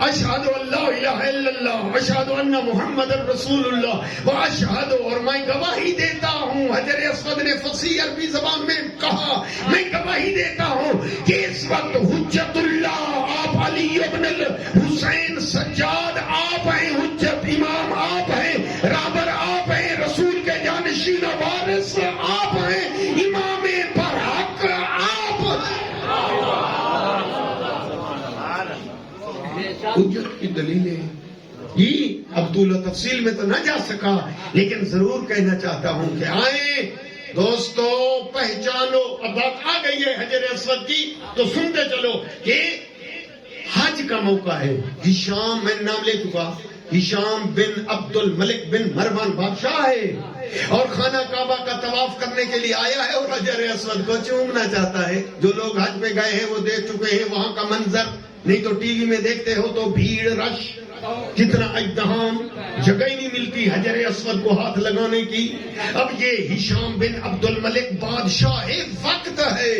اشہد اللہ الہ الا اللہ اشہد ان محمد رسول اللہ واشہد، اور میں گواہی دیتا ہوں. حجر اسود نے فصیح عربی زبان میں کہا میں گواہی دیتا ہوں کہ اس وقت حجت اللہ آپ علی ابن الحسین سجاد آپ ہیں، حجت امام آپ ہیں، رابر آپ ہیں، رسول کے جانشین وارث آپ ہیں، امام پر حق آپ. حجت کی دلیلیں یہ اب طول و تفصیل میں تو نہ جا سکا، لیکن ضرور کہنا چاہتا ہوں کہ آئیں دوستو پہچانو. اب بات آ گئی ہے حجر اسود کی تو سنتے چلو کہ حج کا موقع ہے. یہ شام میں نام لے چکا، ہشام بن عبد الملک بن مروان بادشاہ ہے اور خانہ کعبہ کا طواف کرنے کے لیے آیا ہے اور حجر اسود کو چومنا چاہتا ہے. جو لوگ حج پہ گئے ہیں وہ دیکھ چکے ہیں وہاں کا منظر, نہیں تو ٹی وی میں دیکھتے ہو تو بھیڑ رش, کتنا ازدحام, جگہ ہی نہیں ملتی حجر اسود کو ہاتھ لگانے کی. اب یہ ہشام بن عبد الملک بادشاہ وقت ہے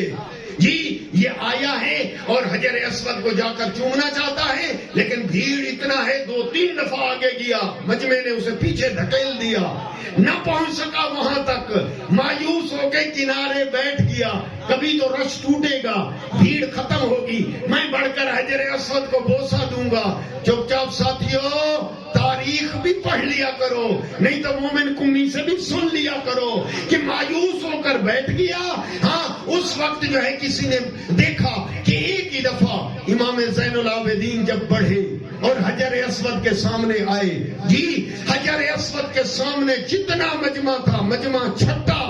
جی, یہ آیا ہے اور حجر اسود کو جا کر چومنا چاہتا ہے, لیکن بھیڑ اتنا ہے 2-3 دفعہ آگے گیا, مجمع نے اسے پیچھے دھکیل دیا, نہ پہنچ سکا وہاں تک, مایوس ہو کے کنارے بیٹھ گیا. کبھی تو رش ٹوٹے گا, بھیڑ ختم ہوگی, میں بڑھ کر حجر اسود کو بوسہ دوں گا. چپ چاپ ساتھیوں, تاریخ بھی پڑھ لیا کرو, نہیں تو مومن کمی سے بھی سن لیا کرو کہ مایوس ہو کر بیٹھ گیا. ہاں اس وقت جو ہے کسی نے دیکھا کہ ایک ہی دفعہ امام زین العابدین جب بڑھے اور حجر اسود کے سامنے آئے, جی حجر اسود کے سامنے جتنا مجمع تھا, مجمع چھٹا,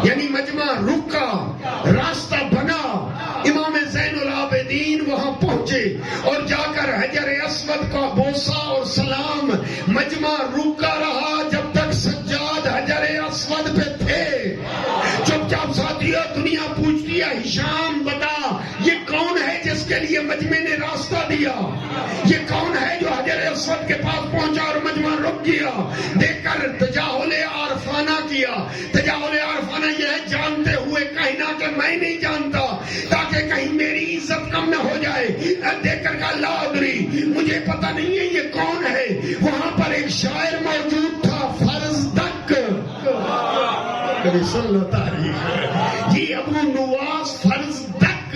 یعنی مجمع رکا, راستہ بنا. امام زین العابدین وہاں پہنچے اور جا کر حجر اسود کا بوسہ اور سلام. مجمع رکا رہا جب تک سجاد حجر اسود پہ تھے. چپ چاپ ساتھیوں, دنیا پوچھتی ہے ہشام بتا یہ کون ہے جس کے لیے مجمع نے راستہ دیا, یہ کون ہے جو حجر اسود کے پاس پہنچا اور مجمع رک گیا. دیکھ کر تجاہل عارفانہ کیا. تجاہل عارفانہ یہ ہے جانتے ہوئے کہنا کہ میں نہیں جانتا تاکہ کہیں میری عزت کم نہ ہو جائے. دیکھ کر کہا لا ادری, مجھے پتہ نہیں ہے یہ کون ہے. وہاں پر ایک شاعر موجود تھا, فرض دک, کبھی سن لو تاریخ جی, ابو نواس فرض دک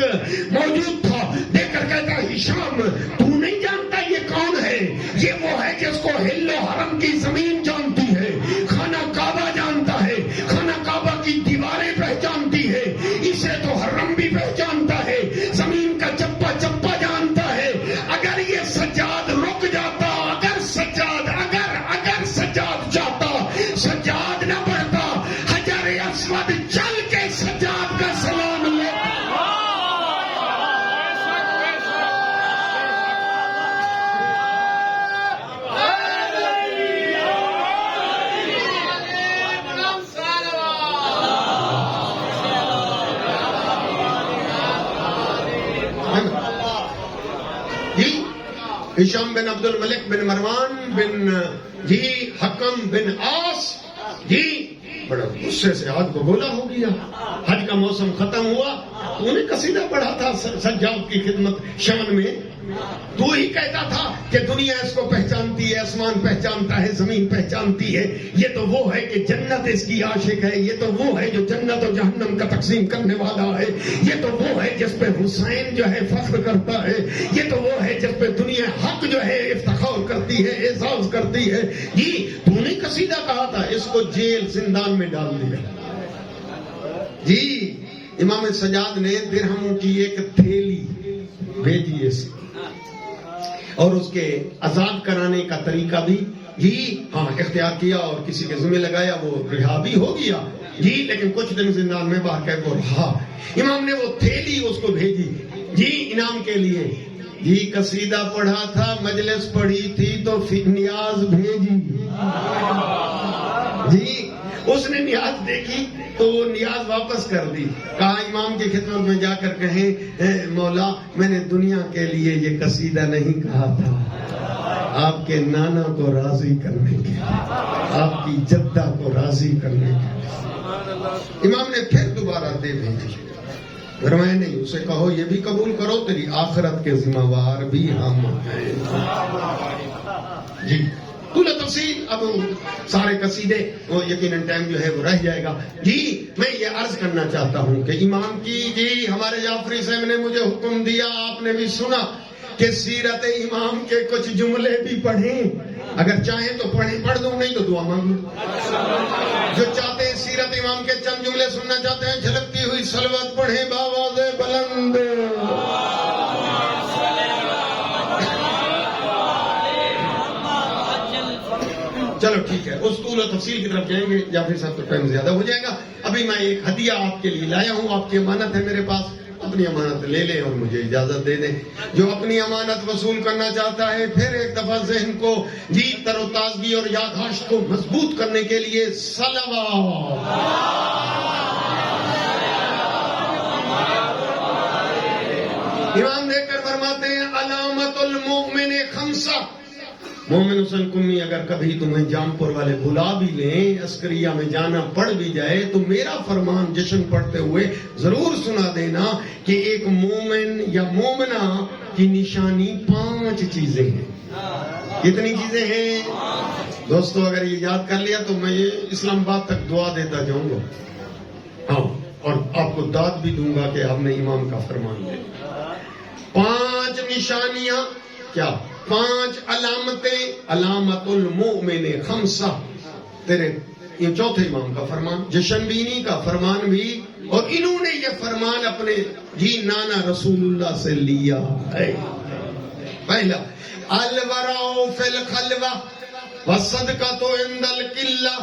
موجود تھا. دیکھ کر کہتا ہشام تو نہیں جانتا یہ کون ہے؟ یہ وہ ہے جس کو ہل و حرم کی زمین جانتی ہے, خانہ کعبہ جانتا ہے, خانہ کعبہ کی دیواریں پہچانتی ہے, اسے تو حرم بھی پہچانتا ہے, زمین کا چپا چپا جانتا ہے. اگر یہ سجاد رک جاتا, اگر سجاد چاہتا, سجاد نہ بڑھتا, حجر اسود چل کے سجاد کا سلام لیتا. ہشام بن عبد الملک بن مروان بن جی حکم بن عاص جی بڑا غصے سے ہاتھ کو گولا ہو گیا. حج کا موسم ختم ہوا, تو انہیں قصیدہ پڑھا تھا سجاد کی خدمت شان میں. تو ہی کہتا تھا کہ دنیا اس کو پہچانتی ہے, آسمان پہچانتا ہے, زمین پہچانتی ہے. یہ تو وہ ہے کہ جنت اس کی عاشق ہے, یہ تو وہ ہے جو جنت و جہنم کا تقسیم کرنے والا ہے, یہ تو وہ ہے جس پہ حسین جو ہے فخر کرتا ہے, یہ تو وہ ہے جس پہ دنیا حق جو ہے افتخار کرتی ہے, اعزاز کرتی ہے. جی تو نے قصیدہ کہا تھا, اس کو جیل زندان میں ڈال دیا. جی امام سجاد نے درہموں کی ایک تھیلی بھیجی اس اور اس کے آزاد کرانے کا طریقہ بھی جی ہاں اختیار کیا اور کسی کے ذمہ لگایا, وہ رہا بھی ہو گیا جی, لیکن کچھ دن زندان میں باہر کر وہ رہا. امام نے وہ تھیلی اس کو بھیجی جی انعام کے لیے. جی قصیدہ پڑھا تھا, مجلس پڑھی تھی تو نیاز بھیجی. جی اس نے نیاز دیکھی تو وہ نیاز واپس کر دی. کہا امام کی خدمت میں جا کر کہیں مولا میں نے دنیا کے لیے یہ قصیدہ نہیں کہا تھا, آپ کے نانا کو راضی کرنے کے لیے, آپ کی جدہ کو راضی کرنے کے لیے. امام نے پھر دوبارہ دے بھیجی. فرمایا نہیں, اسے کہو یہ بھی قبول کرو, تیری آخرت کے ذمہ وار بھی ہم ہیں. جی تفصیل اب سارے قصیدے وہ یقیناً ٹائم جو ہے وہ رہ جائے گا. جی میں یہ عرض کرنا چاہتا ہوں کہ امام کی جی ہمارے جعفری صاحب نے مجھے حکم دیا, آپ نے بھی سنا کہ سیرت امام کے کچھ جملے بھی پڑھیں. اگر چاہیں تو پڑھ دوں, نہیں تو دعا مانگ لوں. جو چاہتے ہیں سیرت امام کے چند جملے سننا چاہتے ہیں, جھلکتی ہوئی صلوات پڑھیں بآواز بلند. چلو ٹھیک ہے, اس طول و تفصیل کی طرف جائیں گے یا پھر صاحب تو ٹائم زیادہ ہو جائے گا. ابھی میں ایک ہدیہ آپ کے لیے لایا ہوں, آپ کی امانت ہے میرے پاس. اپنی امانت لے لیں اور مجھے اجازت دے دیں. جو اپنی امانت وصول کرنا چاہتا ہے پھر ایک دفعہ ذہن کو جی تر و تازگی اور یادداشت کو مضبوط کرنے کے لیے صلوات. امام دیکھ کر فرماتے ہیں علامت المؤمن خمسہ. مومن حسن کمی اگر کبھی تمہیں جامپور والے بلا بھی لیں, عسکریہ میں جانا پڑ بھی جائے, تو میرا فرمان جشن پڑھتے ہوئے ضرور سنا دینا کہ ایک مومن یا مومنہ کی نشانی 5 چیزیں ہیں. کتنی چیزیں ہیں دوستو؟ اگر یہ یاد کر لیا تو میں یہ اسلام آباد تک دعا دیتا جاؤں گا. ہاں, اور آپ کو داد بھی دوں گا کہ آپ نے امام کا فرمان لے. 5 نشانیاں, کیا 5 علامتیں. علامت المؤمن خمسہ, تیرے یہ چوتھے امام کا فرمان, جشن بھی انہی کا فرمان بھی, اور انہوں نے یہ فرمان اپنے جی نانا رسول اللہ سے لیا ہے. پہلا, الورع فی الخلوہ والصدقۃ عند القلہ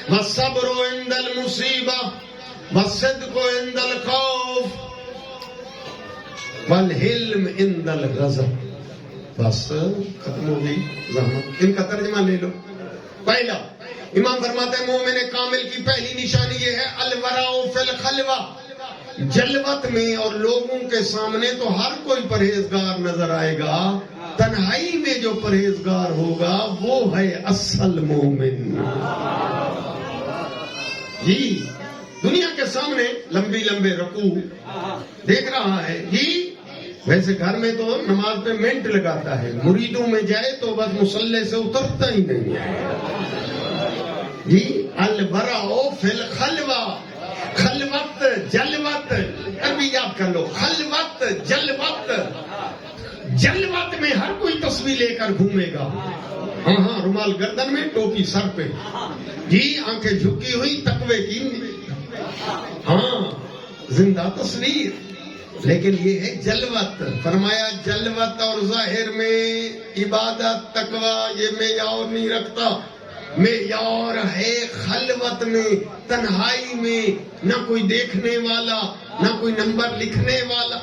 والصبر عند المصیبہ والصدق عند الخوف والحلم عند الغضب. بس ختم ہو گئی زحمت. ان کا ترجمہ لے لو. پہلا, امام فرماتے ہیں مومن کامل کی پہلی نشانی یہ ہے الورع فی الخلوہ. جلوت میں اور لوگوں کے سامنے تو ہر کوئی پرہیزگار نظر آئے گا, تنہائی میں جو پرہیزگار ہوگا وہ ہے اصل مومن. جی دنیا کے سامنے لمبے رکوع دیکھ رہا ہے جی, ویسے گھر میں تو نماز پہ منٹ لگاتا ہے, مریدوں میں جائے تو بس مصلی سے اترتا ہی نہیں ہے جی. الورع فی الخلوہ, خلوت جلوت, ابھی یاد کر لو, خلوت جلوت. جلوت میں ہر کوئی تصویر لے کر گھومے گا, ہاں رومال گردن میں, ٹوپی سر پہ جی, آنکھیں جھکی ہوئی تقوی کی, ہاں زندہ تصویر. لیکن یہ ہے جلوت. فرمایا جلوت اور ظاہر میں عبادت تقوی یہ معیار نہیں رکھتا. معیار ہے خلوت میں, تنہائی میں, نہ کوئی دیکھنے والا, نہ کوئی نمبر لکھنے والا.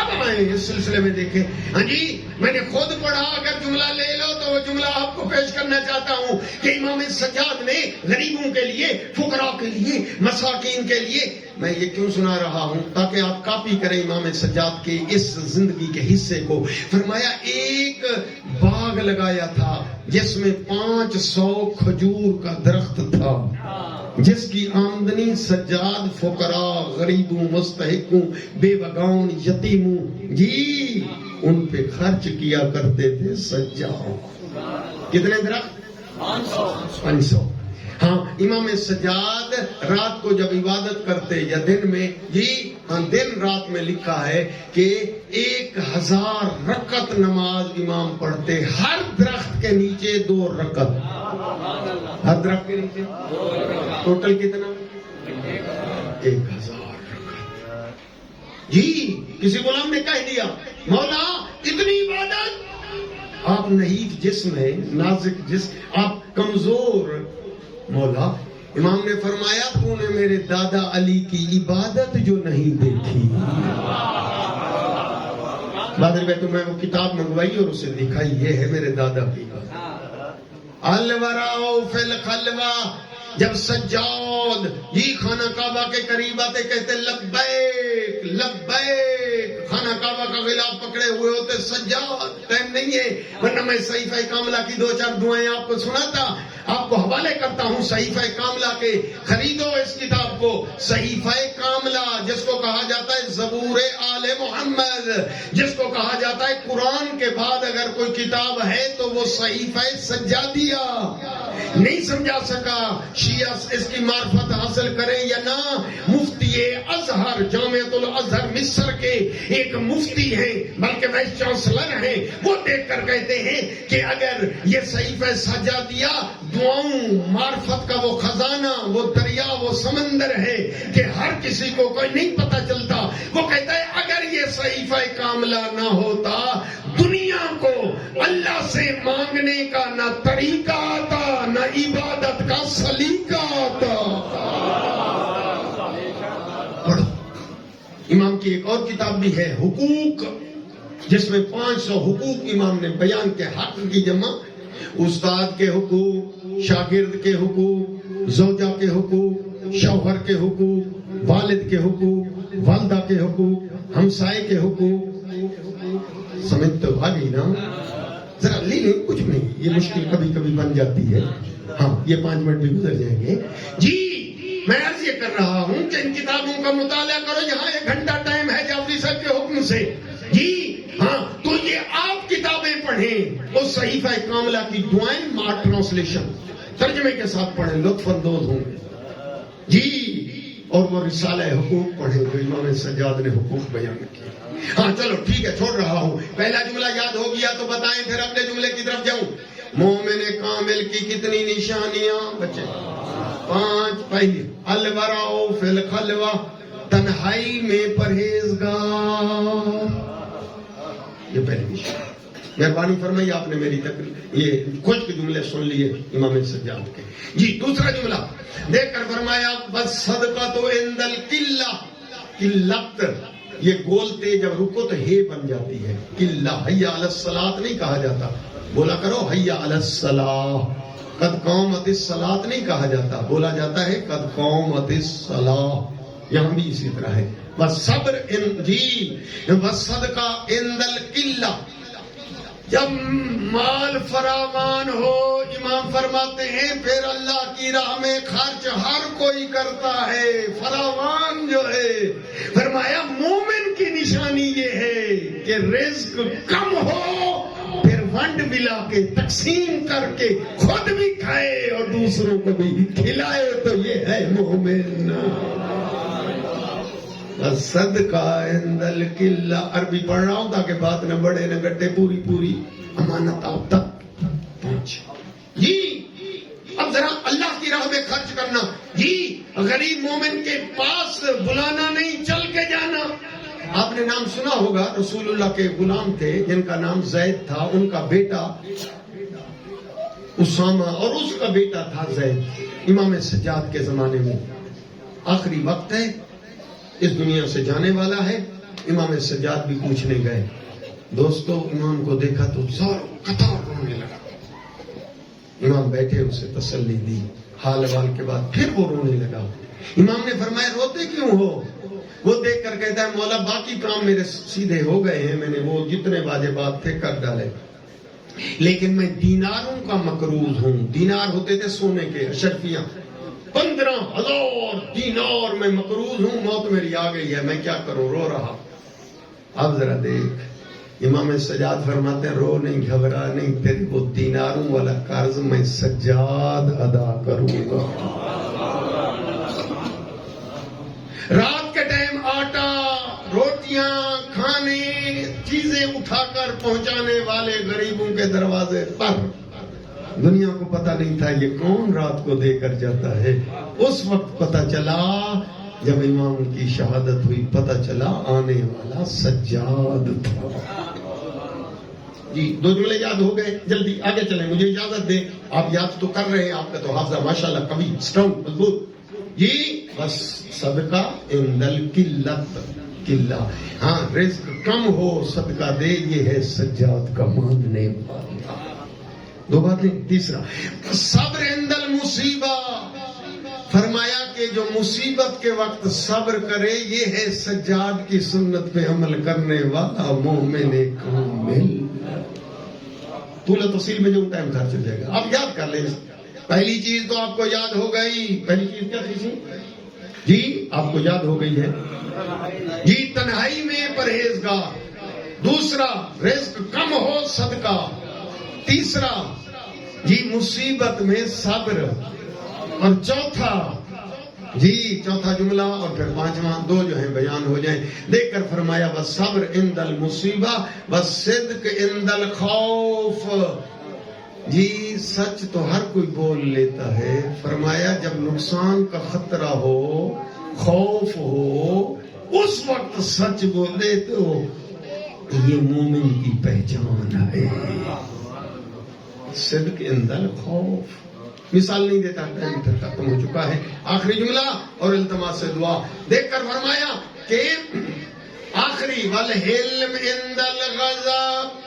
اب آئے اس سلسلے میں دیکھیں. ہاں جی, میں نے خود پڑھا, اگر جملہ لے لو تو وہ جملہ آپ کو پیش کرنا چاہتا ہوں کہ امام سجاد نے غریبوں کے لیے, فقراء کے لیے, مساکین کے لیے, میں یہ کیوں سنا رہا ہوں تاکہ آپ کاپی کریں امام سجاد کے اس زندگی کے حصے کو. فرمایا ایک باغ لگایا تھا جس میں 500 کھجور کا درخت تھا, جس کی آمدنی سجاد فقراء, غریبوں, مستحقوں, بے بگاؤں, یتیموں جی ان پہ خرچ کیا کرتے تھے سجاد. کتنے درخت؟ 500. ہاں, امام سجاد رات کو جب عبادت کرتے یا دن میں جی, ہاں دن رات میں لکھا ہے کہ 1000 رکعت نماز امام پڑھتے, ہر درخت کے نیچے 2 رکعت. ہر درخت کے نیچے ٹوٹل کتنا؟ 1000 رکعت. جی کسی غلام نے کہہ دیا مولا اتنی عبادت, آپ نحیف جسم ہے, نازک جسم, آپ کمزور. مولا, امام نے فرمایا تو نے میرے دادا علی کی عبادت جو نہیں دیکھی. بادر میں تمہیں وہ کتاب منگوائی اور اسے دکھائی, یہ ہے میرے دادا کی بات. الورع فی الخلوہ. جب سجاد یہ خانہ کعبہ کے قریب آتے کہتے لبیک لبیک, خانہ کعبہ کا غلاف پکڑے ہوئے ہوتے. سجاد ٹائم نہیں ہے ورنہ میں صحیفہ کاملہ کی 2-4 دعائیں آپ کو سناتا, آپ کو حوالے کرتا ہوں صحیفہ کاملہ کے. خریدو اس کتاب کو, صحیفہ کاملہ جس کو کہا جاتا ہے زبور آل محمد, جس کو کہا جاتا ہے قرآن کے بعد اگر کوئی کتاب ہے تو وہ صحیفہ سجادیہ. نہیں سمجھا سکا شیعہ اس کی معرفت حاصل کریں یا نہ, مفتی ازہر جامعۃ الازہر مصر کے ایک مفتی ہیں بلکہ وائس چانسلر ہیں, وہ دیکھ کر کہتے ہیں کہ اگر یہ صحیفہ سجادیہ دعاؤں معرفت کا وہ خزانہ, وہ دریا, وہ سمندر ہے کہ ہر کسی کو کوئی نہیں پتہ چلتا. وہ کہتا ہے اگر یہ صحیفہ کاملہ نہ ہوتا دنیا کو اللہ سے مانگنے کا نہ طریقہ آتا, نہ عبادت کا سلیقہ آتا. امام کی ایک اور کتاب بھی ہے حقوق، جس میں 500 حقوق امام نے بیان کے، حق کی جمع، استاد کے حقوق، شاگرد کے حقوق، زوجہ کے حقوق، شوہر کے حقوق، والد کے حقوق، والدہ کے حقوق، ہمسائے کے حقوق. سمجھ تو آ گئی نا؟ ذرا لے لیں، کچھ نہیں، یہ مشکل کبھی کبھی بن جاتی ہے. ہاں یہ 5 منٹ بھی گزر جائیں گے. جی میں عرض یہ کر رہا ہوں کہ ان کتابوں کا مطالعہ کرو. یہاں 1 گھنٹہ ٹائم ہے جعفری صاحب کے حکم سے. جی ہاں، تو یہ آپ کتابیں پڑھیں، اس صحیفہ کاملہ کی دعائیں مارک ٹرانسلیشن ترجمے کے ساتھ پڑھیں، لطف اندوز ہوں گے. جی اور وہ رسالہ حقوق پڑھیں جو امام سجاد نے حقوق بیان کیے. ہاں چلو ٹھیک ہے، چھوڑ رہا ہوں. پہلا جملہ یاد ہو گیا تو بتائیں، پھر اگلے جملے کی طرف جاؤں. مومن کامل کی کتنی نشانیاں بچے؟ 5. پہلی الورع فی الخلوہ، تنہائی میں پرہیزگار. یہ پہلی نشانی. مہربانی فرمائی، آپ نے میری تقریر یہ خشک جملے سن لیے امام سجاد کے. جی دوسرا جملہ دیکھ کر فرمایا بس صدقہ تو عند القلہ، قلت یہ بولتے جب رکو تو ہے بن جاتی ہے. قلہ، حی علی الصلاۃ نہیں کہا جاتا، بولا کرو حی علی الصلاۃ. قد قامت الصلاۃ نہیں کہا جاتا، بولا جاتا ہے قد قامت الصلاۃ. یہاں بھی اسی طرح ہے. بس صبر جی بس صدقہ عند القلہ، جب مال فراوان ہو امام فرماتے ہیں پھر اللہ کی راہ میں خرچ ہر کوئی کرتا ہے، فراوان جو ہے. فرمایا مومن کی نشانی یہ ہے کہ رزق کم ہو پھر ونڈ ملا کے تقسیم کر کے خود بھی کھائے اور دوسروں کو بھی کھلائے، تو یہ ہے مومن. صدقہ عند القلہ. عربی پڑھ رہا ہوں تاکہ بات نہ بڑھے نہ گٹے، پوری امانت آپ تک پہنچے. جی اب ذرا اللہ کی راہ میں خرچ کرنا. جی غریب مومن کے پاس بلانا نہیں، چل کے جانا. آپ نے نام سنا ہوگا، رسول اللہ کے غلام تھے جن کا نام زید تھا، ان کا بیٹا اسامہ اور اس کا بیٹا تھا زید. امام سجاد کے زمانے میں آخری وقت ہے، اس دنیا سے جانے والا ہے. امام سجاد بھی پوچھنے گئے. دوستو امام کو دیکھا تو قطار رونے لگا. امام بیٹھے، اسے تسلی دی، حال وال کے بعد پھر وہ رونے لگا. امام نے فرمایا روتے کیوں ہو؟ وہ دیکھ کر کہتا ہے مولا باقی کام میرے سیدھے ہو گئے ہیں، میں نے وہ جتنے واجبات تھے کر ڈالے، لیکن میں دیناروں کا مقروض ہوں. دینار ہوتے تھے سونے کے اشرفیاں، 15,000 دینار میں مقروض ہوں. موت میری آ گئی ہے، میں کیا کروں؟ رو رہا. اب ذرا دیکھ، امام سجاد فرماتے ہیں رو نہیں، گھبرا نہیں، تیری وہ دیناروں والا قرض میں سجاد ادا کروں گا. رات کے ٹائم آٹا، روٹیاں، کھانے، چیزیں اٹھا کر پہنچانے والے غریبوں کے دروازے پر. دنیا کو پتہ نہیں تھا یہ کون رات کو دے کر جاتا ہے. اس وقت پتہ چلا جب امام کی شہادت ہوئی، پتہ چلا آنے والا سجاد تھا. جی 2 جملے یاد ہو گئے. جلدی آگے چلیں، مجھے اجازت دیں. آپ یاد تو کر رہے ہیں، آپ کا تو حافظہ ماشاءاللہ کبھی اسٹرانگ مضبوط. جی بس صدقہ عند القلت، قلہ. ہاں رزق کم ہو صدقہ دے، یہ ہے سجاد کا ماننے والا. 2 باتیں. تیسرا صبر عند المصیبہ. فرمایا کہ جو مصیبت کے وقت صبر کرے یہ ہے سجاد کی سنت پہ عمل کرنے والا مومن کامل. طول تفصیل میں جو ٹائم خرچ ہو جائے گا. آپ یاد کر لیں. پہلی چیز تو آپ کو یاد ہو گئی. پہلی چیز کیا تھی جی؟ آپ کو یاد ہو گئی ہے جی، تنہائی میں پرہیزگار. دوسرا رزق کم ہو صدقہ. تیسرا جی مصیبت میں صبر. اور چوتھا جملہ اور پھر 5واں 2 جو ہیں بیان ہو جائیں. دیکھ کر فرمایا والصبر عند المصیبہ والصدق عند الخوف. جی سچ تو ہر کوئی بول لیتا ہے. فرمایا جب نقصان کا خطرہ ہو، خوف ہو، اس وقت سچ بولے تو یہ مومن کی پہچان ہے. صدق عند الخوف. مثال نہیں دیتا، ٹائم ختم ہو چکا ہے. آخری جملہ اور التماس سے دعا. دیکھ کر فرمایا کہ آخری والحلم عند الغضب.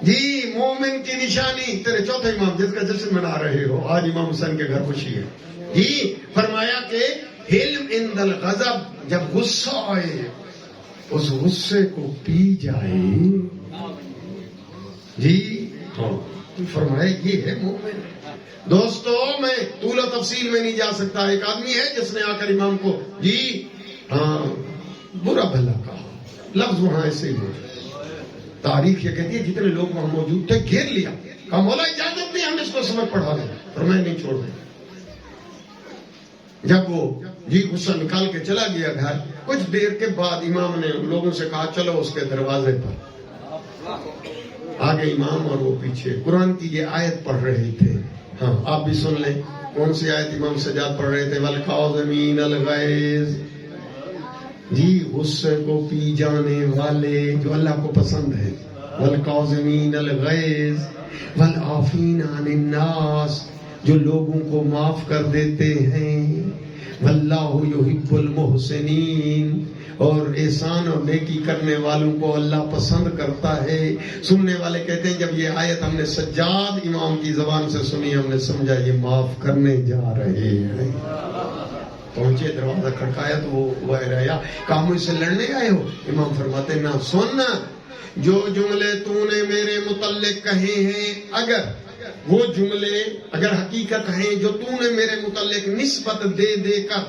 جی مومن کی نشانی، تیرے چوتھے امام جس کا جشن منا رہے ہو آج، امام حسین کے گھر خوشی ہے. جی فرمایا کہ حلم عند الغضب، جب غصہ آئے اس غصے کو پی جائے. جی فرمایا یہ ہے مومن. دوستو میں طول و تفصیل میں نہیں جا سکتا. ایک آدمی ہے جس نے آ کر امام کو جی ہاں برا بھلا کہا، لفظ وہاں ایسے ہی. تاریخ یہ کہتی ہے جتنے لوگ وہاں موجود تھے گھیر لیا، کہا مولا اجازت نہیں ہم اس کو سبق پڑھا دیں، اور میں نہیں چھوڑ دیں. جب وہ جی غصہ نکال کے چلا گیا گھر، کچھ دیر کے بعد امام نے لوگوں سے کہا چلو اس کے دروازے پر. آگے امام اور وہ پیچھے قرآن کی یہ آیت پڑھ رہے تھے. ہاں آپ بھی سن لیں کون سی آیت امام سجاد پڑھ رہے تھے. والکاظمین الغیظ، جی غصے کو پی جانے والے جو اللہ کو پسند ہے. والکاظمین الغیظ والعافین عن الناس، جو لوگوں کو معاف کر دیتے ہیں. واللہ یحب المحسنین، اور احسان اور نیکی کرنے والوں کو اللہ پسند کرتا ہے. سننے والے کہتے ہیں جب یہ آیت ہم نے سجاد امام کی زبان سے سنی، ہم نے سمجھا یہ معاف کرنے جا رہے ہیں. پہنچے دروازہ کھڑکایا تو وہ رہا، کہا مجھ سے لڑنے آئے ہو؟ امام فرماتے نہ سن، جو جملے تو نے میرے متعلق کہے ہیں، اگر وہ جملے اگر حقیقت ہیں جو تو نے میرے متعلق نسبت دے دے کر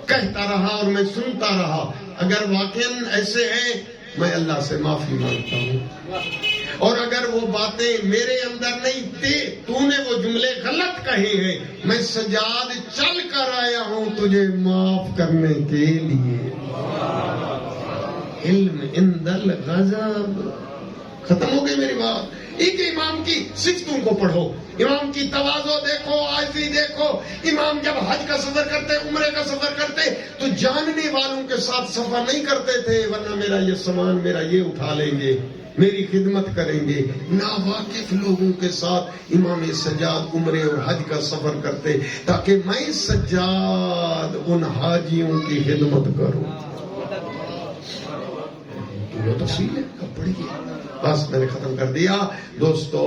کہتا رہا اور میں سنتا رہا، اگر واقعاً ایسے ہیں میں اللہ سے معافی مانگتا ہوں. اور اگر وہ باتیں میرے اندر نہیں تھے، تو نے وہ جملے غلط کہے ہیں، میں سجاد چل کر آیا ہوں تجھے معاف کرنے کے لیے. علم عند الغضب. ختم ہو گئی میری بات. ایک امام کی صفتوں کو پڑھو، امام کی تواضع دیکھو، عاجزی دیکھو. امام جب حج کا سفر کرتے، عمرے کا سفر کرتے تو جاننے والوں کے ساتھ سفر نہیں کرتے تھے، ورنہ میرا یہ سامان میرا یہ اٹھا لیں گے، میری خدمت کریں گے. ناواقف لوگوں کے ساتھ امام سجاد عمرے اور حج کا سفر کرتے تاکہ میں سجاد ان حاجیوں کی خدمت کروں. تفصیل ہے کب پڑھی گئی، بس میں نے ختم کر دیا. دوستو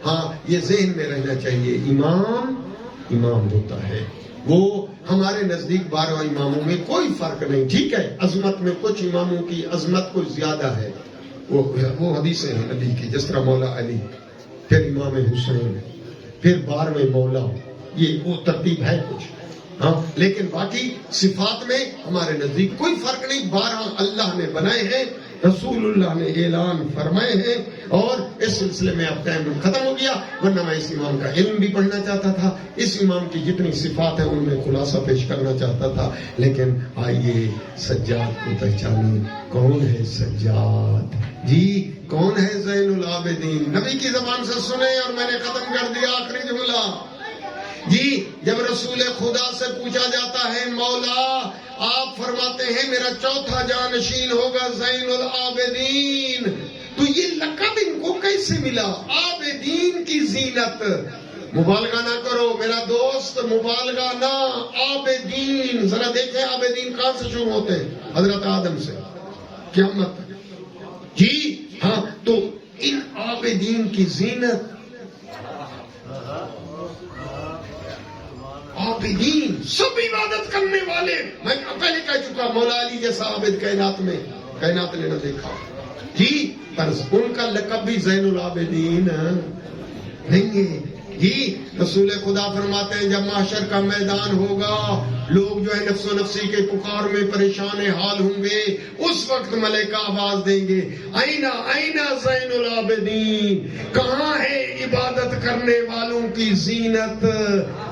ہاں یہ ذہن میں رہنا چاہیے، امام ہوتا ہے. وہ ہمارے نزدیک 12 اماموں میں کوئی فرق نہیں. ٹھیک ہے عظمت میں کچھ اماموں کی عظمت کچھ زیادہ ہے، وہ حدیثیں ہیں نبی کی، جس طرح مولا علی، پھر امام حسین، پھر 12ویں مولا، یہ وہ ترتیب ہے کچھ. ہاں لیکن باقی صفات میں ہمارے نزدیک کوئی فرق نہیں. 12 اللہ نے بنائے ہیں، رسول اللہ نے اعلان فرمائے ہیں، اور اس سلسلے میں اب ٹائم ختم ہو گیا، ورنہ میں اس امام کا علم بھی پڑھنا چاہتا تھا، اس امام کی جتنی صفات ہیں ان میں خلاصہ پیش کرنا چاہتا تھا. لیکن آئیے سجاد کو پہچانیں. کون ہے سجاد؟ جی کون ہے زین العابدین؟ نبی کی زبان سے سنیں، اور میں نے ختم کر دیا آخری جملہ. جی جب رسول خدا سے پوچھا جاتا ہے مولا آپ فرماتے ہیں میرا چوتھا جانشین ہوگا زین العابدین، تو یہ لقب ان کو کیسے ملا؟ عابدین کی زینت. مبالغہ نہ کرو میرا دوست، مبالغہ نہ. عابدین ذرا دیکھیں عابدین کہاں سے شروع ہوتے ہیں؟ حضرت آدم سے قیامت تک. جی ہاں تو ان عابدین کی زینت، عابدین سب عبادت کرنے والے. میں پہلے کہہ چکا مولا علی جیسا عابد کائنات نے نہ دیکھا. جی پر ان کا لقب بھی زین العابدین نہیں ہے. جی رسول خدا فرماتے ہیں جب محشر کا میدان ہوگا، لوگ جو ہے نفس و نفسی کے پکار میں پریشان حال ہوں گے، اس وقت ملائکہ آواز دیں گے اینا اینا زین العابدین، کہاں ہے عبادت کرنے والوں کی زینت؟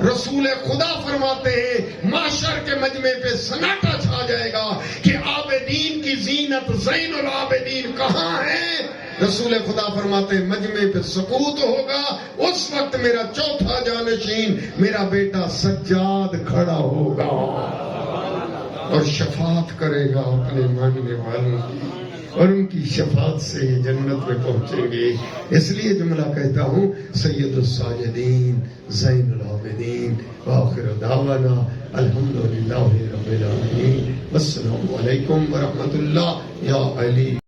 رسول خدا فرماتے ہیں محشر کے مجمع پہ سناٹا چھا جائے گا کہ عابدین کی زینت زین العابدین کہاں ہے؟ رسول خدا فرماتے ہیں مجمع پہ سکوت ہوگا، اس وقت میرا چوتھا جانشین میرا بیٹا سجاد کھڑا ہوگا اور شفاعت کرے گا اپنے ماننے والوں کی، اور ان کی شفاعت سے یہ جنت میں پہنچیں گے. اس لیے جملہ کہتا ہوں سید الساجدین زین العابدین وآخر دعوانا الحمدللہ رب العالمین. السلام علیکم ورحمۃ اللہ یا علی.